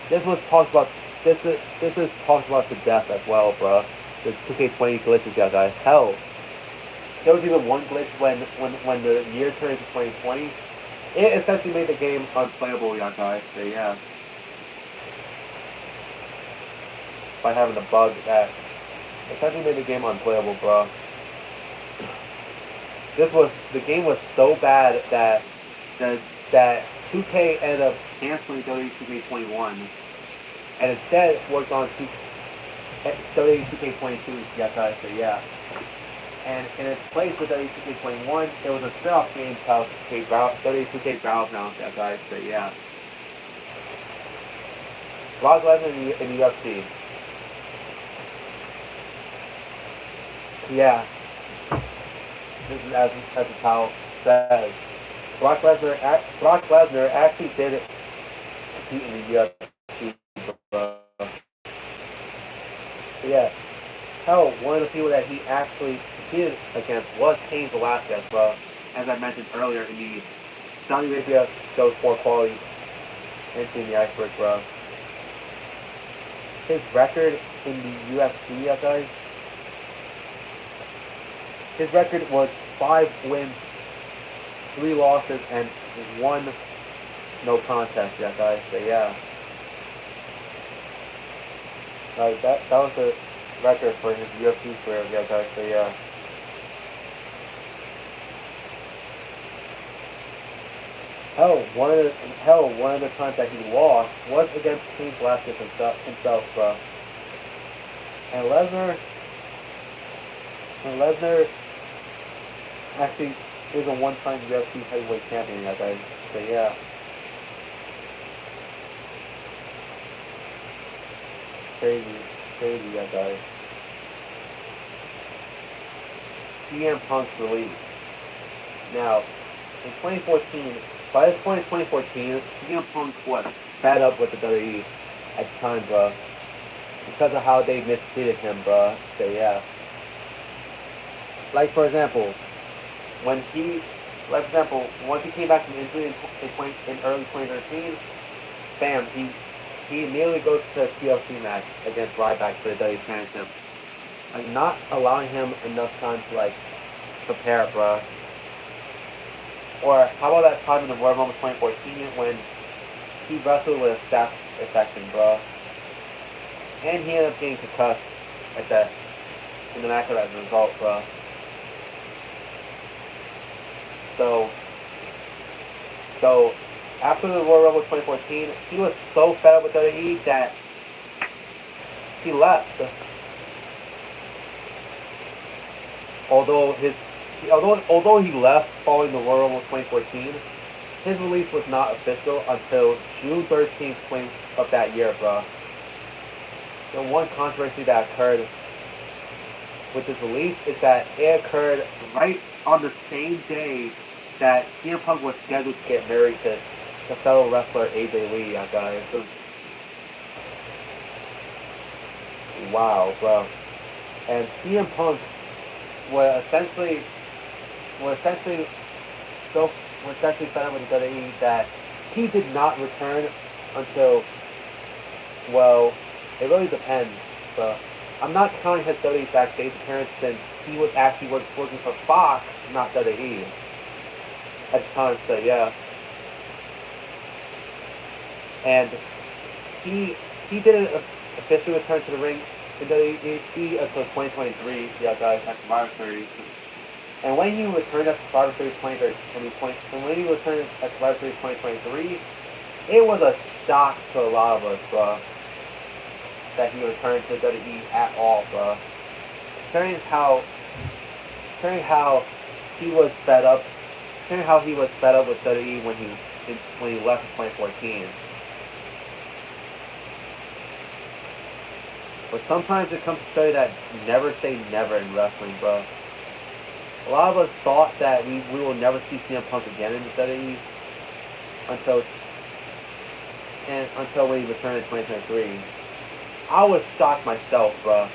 A: This was talked about. This is talked about to death as well, bro. The 2K20 glitches, yeah, guys. Hell, there was even one glitch when the year turned into 2020. It essentially made the game unplayable, yeah, guys. So yeah, by having a bug that essentially made the game unplayable, bro. The game was so bad that 2K ended up canceling WWE 2K21, and instead worked on WWE 2K22, yeah, guys. So yeah. And in its place with WWE 2K21, there was a spin-off game called WWE 2K Battlegrounds, yeah, guys. So yeah. Brock Lesnar in the UFC. Yeah, this is as the title says. Brock Lesnar actually did compete in the UFC, bro. Yeah. Hell, one of the people that he actually competed against was Cain Velasquez, bro. As I mentioned earlier in the Saudi Arabia shows 4 quality into the Iceberg, bro. His record in the UFC, guys, his record was 5 wins, 3 losses, and 1 no contest, guys. So yeah, that was the record for his UFC career, guys. So yeah. One of the times that he lost was against Cain Velasquez himself, bro. And Lesnar actually is a one-time UFC heavyweight champion, guys. So yeah. Crazy, guys. CM Punk's release. Now, in 2014, by this point in 2014, CM Punk was fed up with the WWE at the time, bro. Because of how they mistreated him, bro. So yeah. Like for example, once he came back from injury in early 2013, bam, he immediately goes to a TLC match against Ryback for the WWE Championship. Like not allowing him enough time to like prepare, bro. Or how about that time in the Royal Rumble 2014 when he wrestled with a staph infection, bro, and he ended up getting concussed in the match as a result, bro. So after the Royal Rumble 2014, he was so fed up with WWE that he left. Although he left following the Royal Rumble 2014, his release was not official until June 13th of that year, bro. The one controversy that occurred with his release is that it occurred right on the same day that CM Punk was scheduled to get married to fellow wrestler AJ Lee, guys. So, wow, bro. And CM Punk was essentially fed up with the WWE that he did not return until, well, it really depends. So I'm not counting his WWE backstage appearance since he was actually working for Fox, not WWE at the time. So yeah, and he didn't officially return to the ring in WWE until 2023. Yeah, guys, at Survivor Series. And when he returned at Survivor Series 2023, it was a shock to a lot of us, bro, that he returned to WWE at all, bro. Considering how he was fed up with WWE when he left in 2014. But sometimes it comes to show you that never say never in wrestling, bro. A lot of us thought that we will never see CM Punk again in the WWE until when he returned in 2023. I was shocked myself, bro.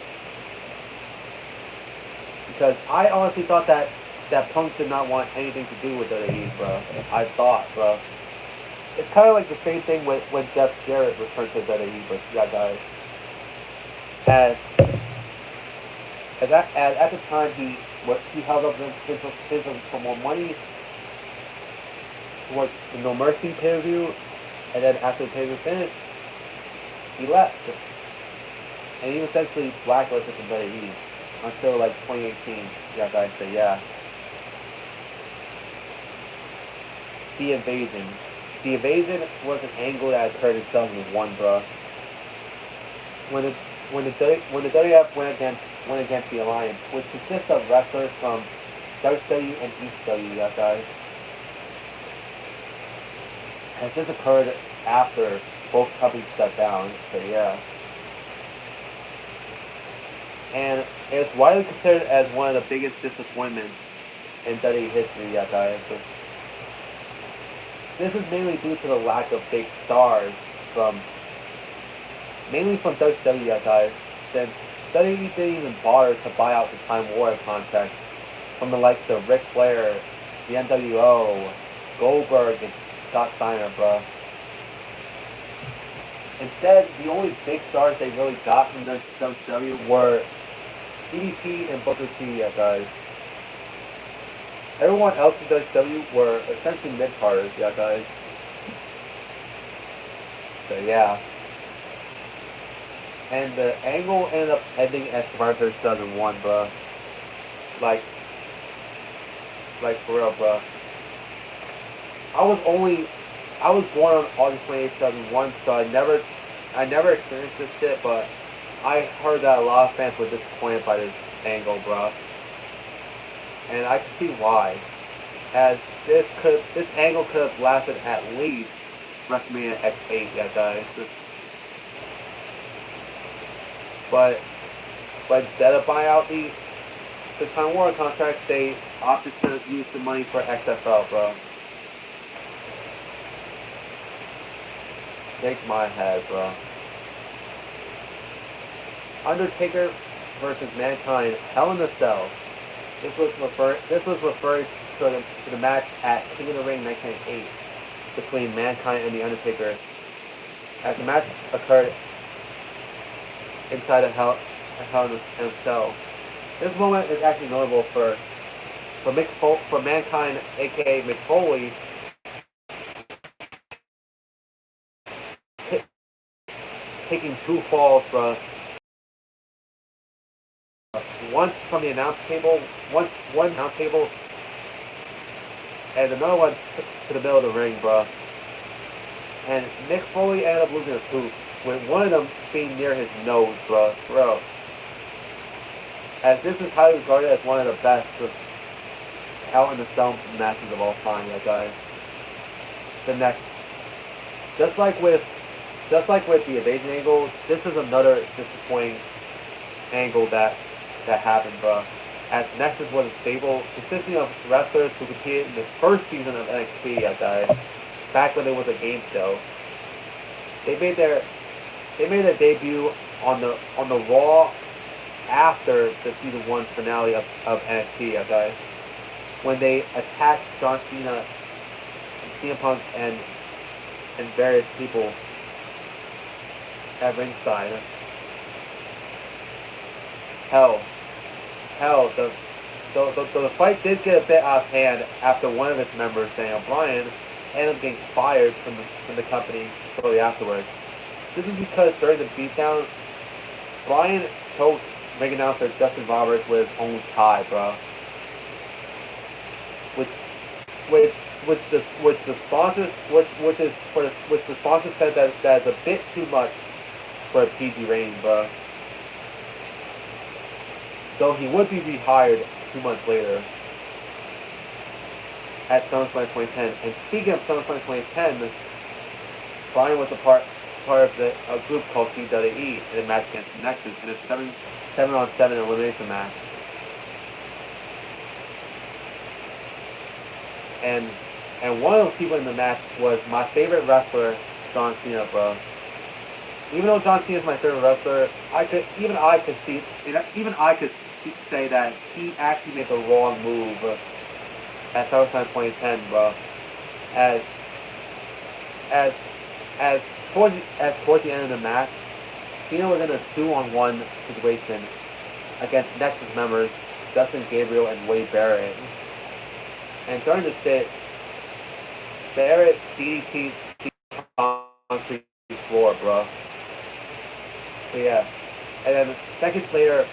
A: Because I honestly thought that Punk did not want anything to do with WWE, bro. I thought, bro. It's kind of like the same thing when Jeff Jarrett returned to WWE, but yeah, guys. At the time he held up Vince for more money towards the No Mercy pay-per-view, and then after the pay-per-view finished, he left. And he was essentially blacklisted from WWE until like 2018. Yeah, guys, so yeah. The Invasion. The Invasion was an angle that occurred in 2001, bro. When the WWF went against the Alliance, which consists of wrestlers from WCW and ECW, guys. And this occurred after both companies shut down. So yeah. And it's widely considered as one of the biggest disappointments in WWE history, yeah, guys. So this is mainly due to the lack of big stars from, mainly from WWE, yeah, guys, since WWE didn't even bother to buy out the Time Warner contract from the likes of Ric Flair, the NWO, Goldberg, and Scott Steiner, bruh. Instead, the only big stars they really got from the WWE were DDP and Booker T, yeah, guys. Everyone else in WWE were essentially mid-carders, yeah, guys. So yeah. And the angle ended up ending at Survivor Series 2001, bruh. Like for real, bruh. I was born on August 28th, 2001, so I never experienced this shit, but I heard that a lot of fans were disappointed by this angle, bruh. And I can see why. As this angle could have lasted at least WrestleMania X8, yeah, guys. But instead of buying out the Time Warner contract, they opted to use the money for XFL, bro. Shake my head, bro. Undertaker versus Mankind, Hell in a Cell. This was referred to the match at King of the Ring 1998 between Mankind and the Undertaker. As the match occurred inside a Hell in a Cell. This moment is actually notable for Mankind, aka Mick Foley, taking two falls, bro. One from the announce table, one announce table, and another one to the middle of the ring, bro. And Mick Foley ended up losing a tooth, with one of them being near his nose, bro. As this is highly regarded as one of the best Hell in a Cell matches of all time, yeah, guys. The next, just like with the invasion angle, this is another disappointing angle that happened, bro. As Nexus was a stable consisting of wrestlers who competed in the first season of NXT, yeah, guys, back when it was a game show. They made their debut on the Raw after the season 1 finale of NXT, yeah, guys, when they attacked John Cena, CM Punk, and various people at ringside. The fight did get a bit out of hand after one of its members, Daniel Bryan, ended up getting fired from the company shortly afterwards. This is because during the beatdown, Bryan choked ring announcer Justin Roberts with his own tie, bro. Which the sponsors said that's a bit too much for a PG rating, bro. Though he would be rehired 2 months later at SummerSlam 2010. And speaking of SummerSlam 2010, Bryan was a part of a group called WWE in a match against Nexus in a 7-on-7 elimination match. And one of those people in the match was my favorite wrestler, John Cena, bro. Even though John Cena is my favorite wrestler, I could say that he actually made the wrong move at SummerSlam 2010, bro. As towards the end of the match, Cena was in a 2-on-1 situation against Nexus members Justin Gabriel and Wade Barrett. And during the stint, Barrett DDT'd on the concrete floor, bro. So yeah. And then seconds later,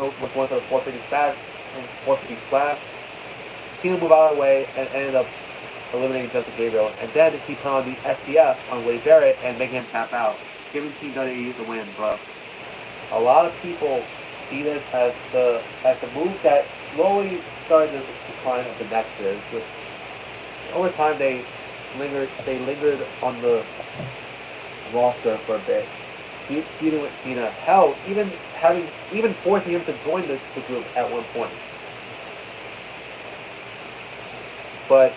A: was one of the 450 splash. Cena moved out of the way and ended up eliminating Justin Gabriel. And then he put on the STF on Wade Barrett and making him tap out, giving Team WWE the win, bro. A lot of people see this as the move that slowly started the decline of the Nexus. Over time, they lingered on the roster for a bit, feuding with Cena. Hell, even forcing him to join the group at one point. But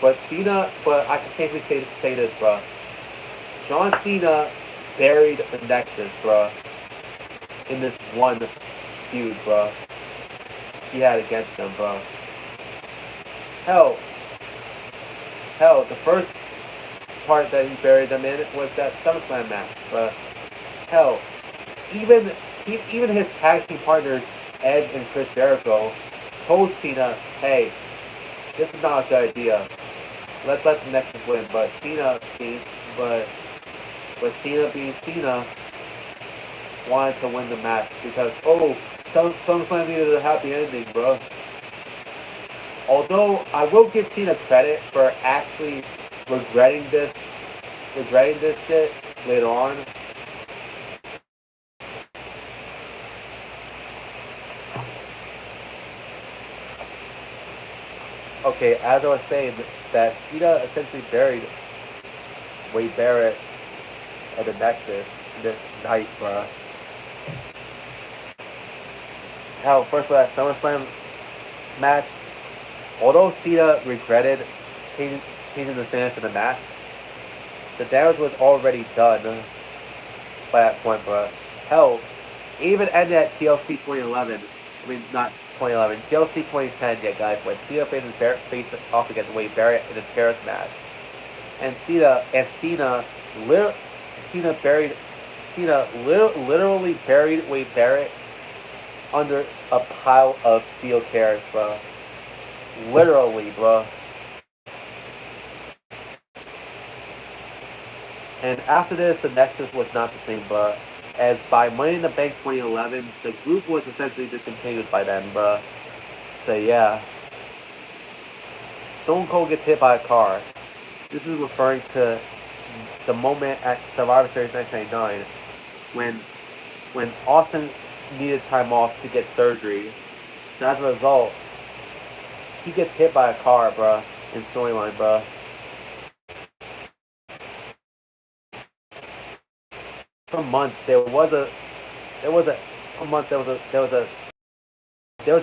A: I can safely say this, bruh. John Cena buried the Nexus, bruh, in this one feud, bruh. He had against them, bruh. Hell, the first part that he buried them in was that SummerSlam match, bruh. Hell, even his tag team partners, Edge and Chris Jericho, told Cena, hey, this is not a good idea. Let's let the Nexus win. But Cena being Cena wanted to win the match because SummerSlam needed a happy ending, bro. Although I will give Cena credit for actually regretting this shit later on. Okay, as I was saying, that Cena essentially buried Wade Barrett at the Nexus this night, bruh. Hell, first of all, that SummerSlam match, although Cena regretted changing the finish of the match, the damage was already done by that point, bruh. Hell, even ended at TLC 2011. I mean, not 2011, TLC 2010, yeah, guys, when Cena faced off against Wade Barrett in a terrace match. And Cena literally buried Wade Barrett under a pile of steel chairs, bro. Literally, bro. And after this, the Nexus was not the same, bro. As by Money in the Bank 2011, the group was essentially discontinued by then, bro. So yeah. Stone Cold gets hit by a car. This is referring to the moment at Survivor Series 1999 when Austin needed time off to get surgery. So as a result, he gets hit by a car, bruh, in storyline, bruh. For months there was a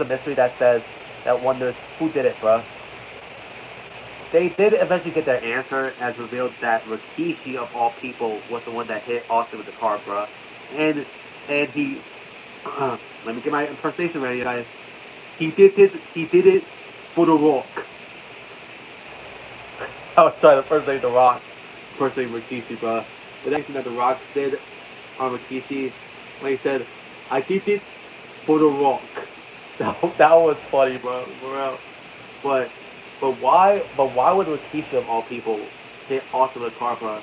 A: mystery that wonders who did it, bruh. They did eventually get their answer as revealed that Rikishi of all people was the one that hit Austin with the car, bruh. And he let me get my impersonation ready, guys. He did it for The Rock. I was trying to impersonate The Rock. Impersonate Rikishi, bruh. The next thing that The Rock did on Rikishi when he said, I did it for The Rock. That was funny, bro. But why would Rikishi of all people hit Austin with a car, bro?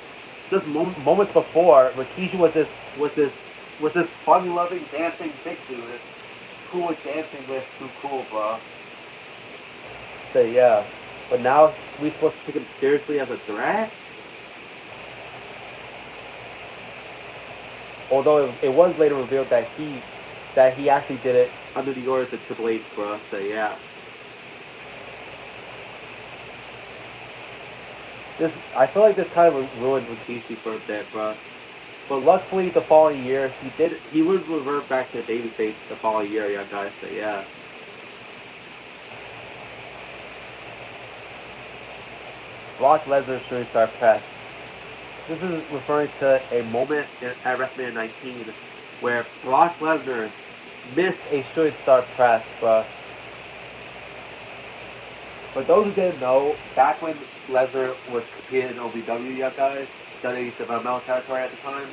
A: Just moments before, Rikishi was this fun-loving, dancing big dude who was dancing with too cool, bro. So yeah, but now we supposed to take him seriously as a threat? Although it was later revealed that he actually did it under the orders of Triple H, bro. So yeah. I feel like this kind of ruined Rikishi for a bit, bro. But luckily, the following year, he would revert back to babyface the following year, yeah, guys. So yeah. Brock Lesnar's Shooting Star Press. This is referring to a moment at WrestleMania 19 where Brock Lesnar missed a Shooting Star Press, bro. For those who didn't know, back when Lesnar was competing in OVW, yeah, guys, WWE Developmental Territory at the time,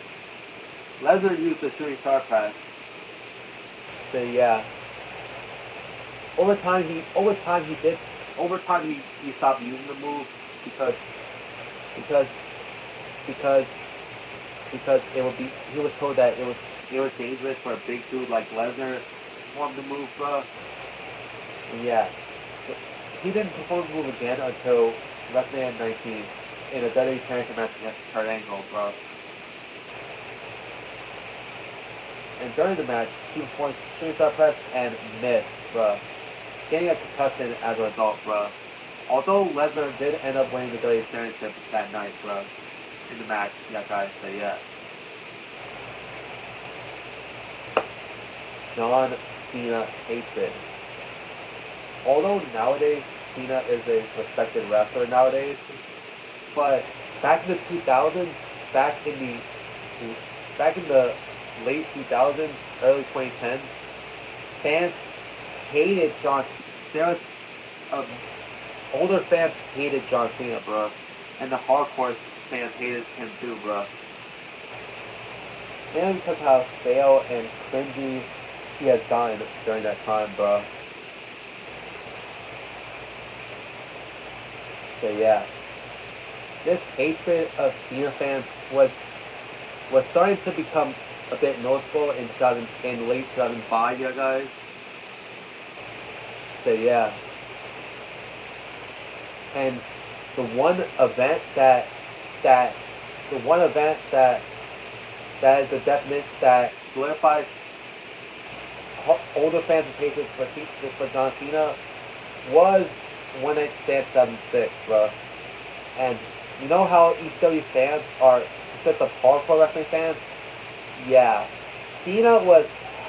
A: Lesnar used the Shooting Star Press. So yeah. Over time he stopped using the move because he was told that it was dangerous for a big dude like Lesnar to perform the move, bro. And yeah. So he didn't perform the move again until WrestleMania 19 in a WWE Championship match against Kurt Angle, bro. And during the match, he performed Shooting Star Press and missed, bro. Getting a concussion as a result, bro. Although Lesnar did end up winning the WWE Championship that night, bro. in the match, yeah, guys. So yeah. John Cena hates it. Although nowadays Cena is a respected wrestler nowadays, but back in the 2000s, back in the back in the late 2000s, early 2010s, fans hated John. There was older fans hated John Cena, bro, and the hardcore fans hated him too, bro. And because how stale and cringy he has gotten during that time, bro. So yeah, this hatred of Cena fans was starting to become a bit noticeable in late 2005, yeah, guys. So yeah, and the one event that the one event that is the definite that solidifies older fans' hatred for John Cena was One Night Stand 2006, bro. And you know how ECW fans are just of hardcore wrestling fans? Yeah. Cena was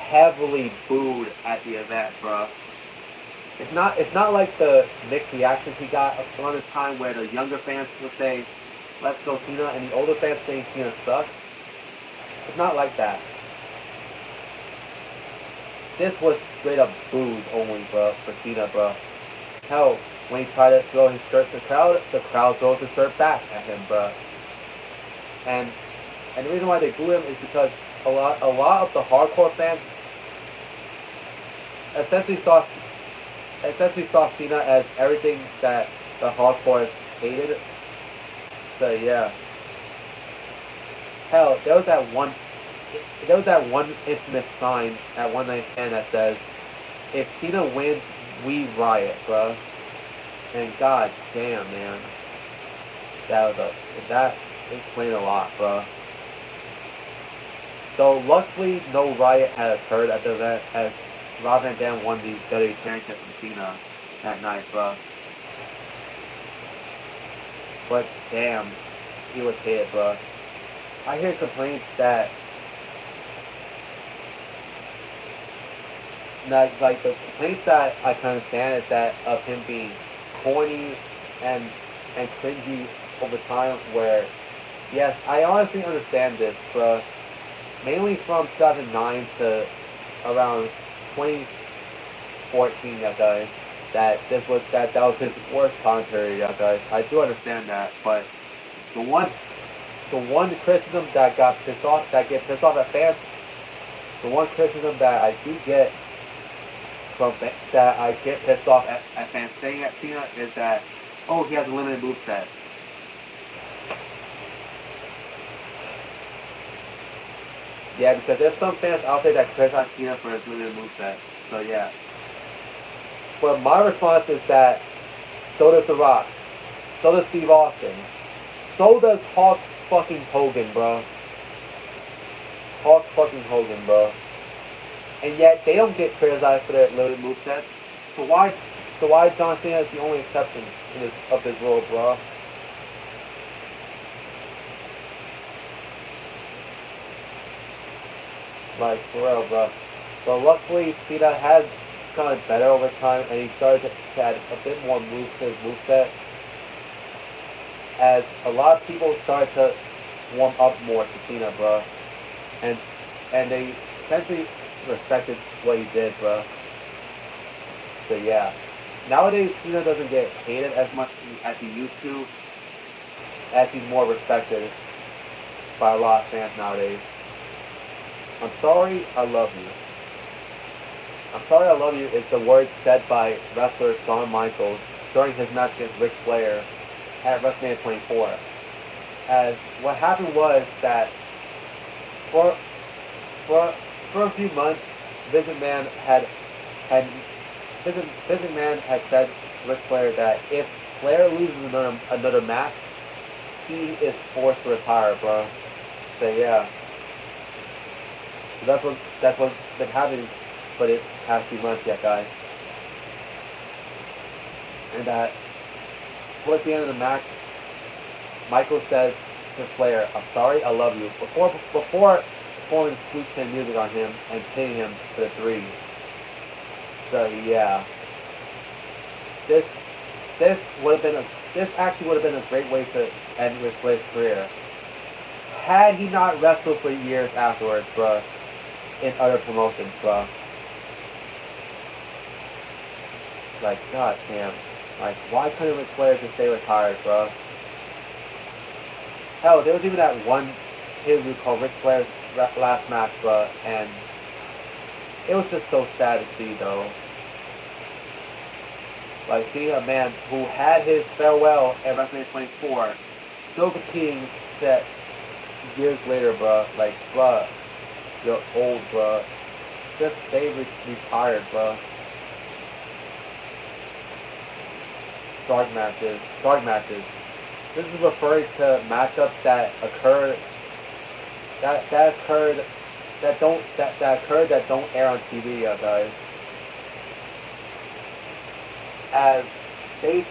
A: heavily booed at the event, bro. It's not like the mixed reactions he got around this time where the younger fans would say, let's go Cena, and the older fans saying Cena sucks. It's not like that. This was straight up booze only, bro, for Cena, bro. Hell, when he tried to throw his shirt to the crowd throws his shirt back at him, bro. And the reason why they boo him is because a lot of the hardcore fans essentially saw Cena as everything that the hardcore hated. So yeah. Hell, there was that one infamous sign at One Night Stand that says, "If Cena wins, we riot, bro." And god damn, man, that explained a lot, bro. So luckily, no riot had occurred at the event as Rob Van Dam won the WWE Championship from Cena that night, bro. But damn, he was hated, bro. I hear complaints that like the complaints that I can understand is that of him being corny and cringy over time. Where yes, I honestly understand this, bro. Mainly from 2009 to around 2014, yeah, guys. That was his worst commentary, yeah, guys. I do understand that, but the one criticism that get pissed off at fans, the one criticism that I do get that I get pissed off at fans saying at Cena is that, oh, he has a limited moveset. Yeah, because there's some fans out there that criticize Cena for his limited moveset. So yeah. But my response is that so does The Rock. So does Steve Austin. So does Hulk fucking Hogan, bro. Hulk fucking Hogan, bro. And yet they don't get criticized for their limited movesets. So why John Cena is the only exception of this rule, bro? Like, for real, bro. So luckily, Cena has gotten better over time, and he started to add a bit more moves to his moveset. As a lot of people started to warm up more to Cena, bro. And they essentially respected what he did, bro. So yeah. Nowadays, Cena doesn't get hated as much as he used to, as he's more respected by a lot of fans nowadays. I'm sorry, I love you. I'm sorry, I love you is the words said by wrestler Shawn Michaels during his match against Ric Flair at WrestleMania 24. As what happened was that for a few months, Vince McMahon had said to Ric Flair that if Flair loses another match, he is forced to retire, bro. So yeah. So that's what's been happening for the past few months, yeah, guys. And towards the end of the match, Michael says Ric Flair, I'm sorry, I love you. Before performing Sweet Chin Music on him and pinning him to the 3. So yeah, this actually would have been a great way to end Ric Flair's career. Had he not wrestled for years afterwards, bruh, in other promotions, bruh. Like, god damn. Like, why couldn't Ric Flair just stay retired, bruh? Hell, there was even that one interview called Ric Flair's last match, bruh, and it was just so sad to see, though. Like, seeing a man who had his farewell at WrestleMania 24 still competing that years later, bruh. Like, bruh, you're old, bruh. Just stay retired, bruh. Dark matches. This is referring to matchups that occurred that occurred that don't air on TV, guys. As they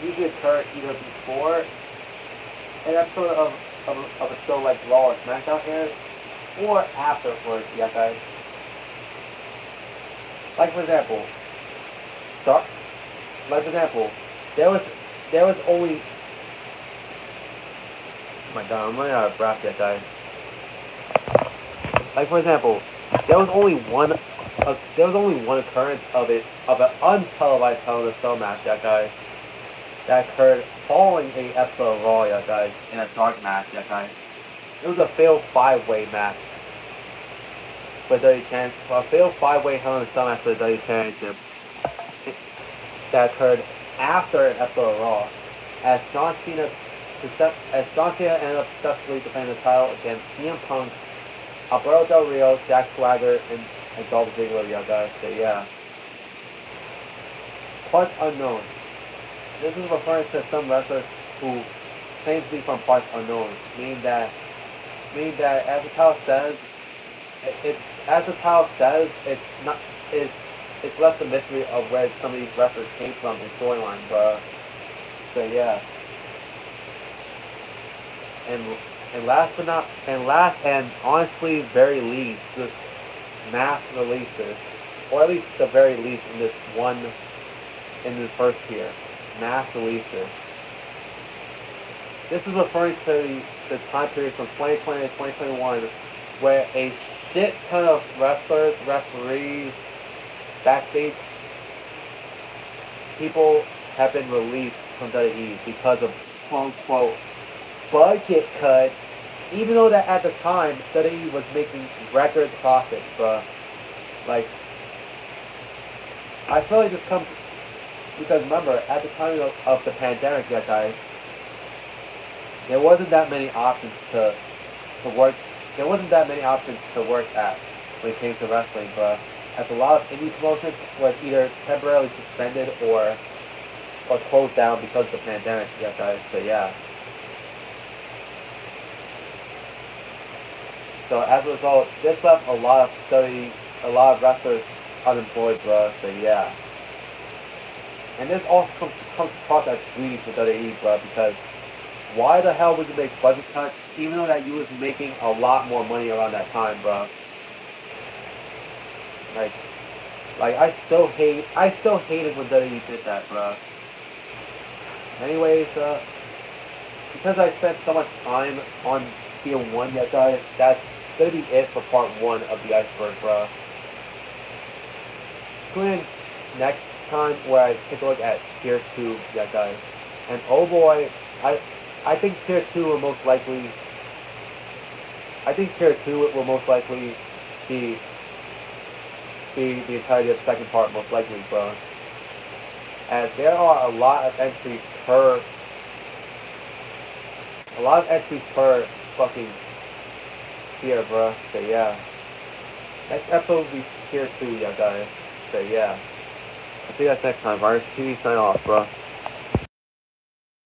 A: usually occur either before an episode of a show like Raw or SmackDown airs, or afterwards, yeah, guys. Like for example, there was only. Oh my god, I'm running out of breath yet, guys. Like for example, there was only one occurrence of an untelevised Hell in a Cell match, yeah, guys, that occurred following a episode of Raw, yeah, guys, in a dark match, yeah, guys. It was a failed 5-way match for the a failed 5-way Hell in a Cell match for the WWE Championship that occurred after an episode of Raw, as John Cena ended up successfully defending the title against CM Punk, Alberto Del Rio, Jack Swagger, and Dolph Ziggler, yeah, guys. So yeah. Parts unknown. This is referring to some wrestlers who claim to be from parts unknown, meaning that as the title says, it's left a mystery of where some of these wrestlers came from in storyline, bruh. So yeah. And honestly, very least, this mass releases, or at least the very least in this first tier, mass releases. This is referring to the time period from 2020 to 2021, where a shit ton of wrestlers, referees, backstage people have been released from WWE because of quote-unquote budget cuts, even though that at the time WWE was making record profits, bruh. Like, I feel like this comes because remember, at the time of the pandemic, yeah, guys, there wasn't that many options to work. There wasn't that many options to work at when it came to wrestling, bruh. As a lot of indie promotions was either temporarily suspended or closed down because of the pandemic, yeah, guys. So yeah. So as a result, this left a lot of wrestlers unemployed, bruh. So yeah. And this also comes across as greedy for WWE, bruh, because why the hell would you make budget cuts even though that you was making a lot more money around that time, bruh? Like I still hated when WWE did that, bruh. Anyways, because I spent so much time on tier 1, yeah, guys, that's gonna be it for part 1 of the Iceberg, bruh. Tune in next time where I take a look at tier 2, yeah, guys. And oh boy, I think tier 2 will most likely be the entirety of the second part, most likely, bro. As there are a lot of entries per fucking tier, bro. So yeah. Next episode will be tier 2, yeah, guys. So yeah. I'll see you guys next time. Virus TV sign off, bro.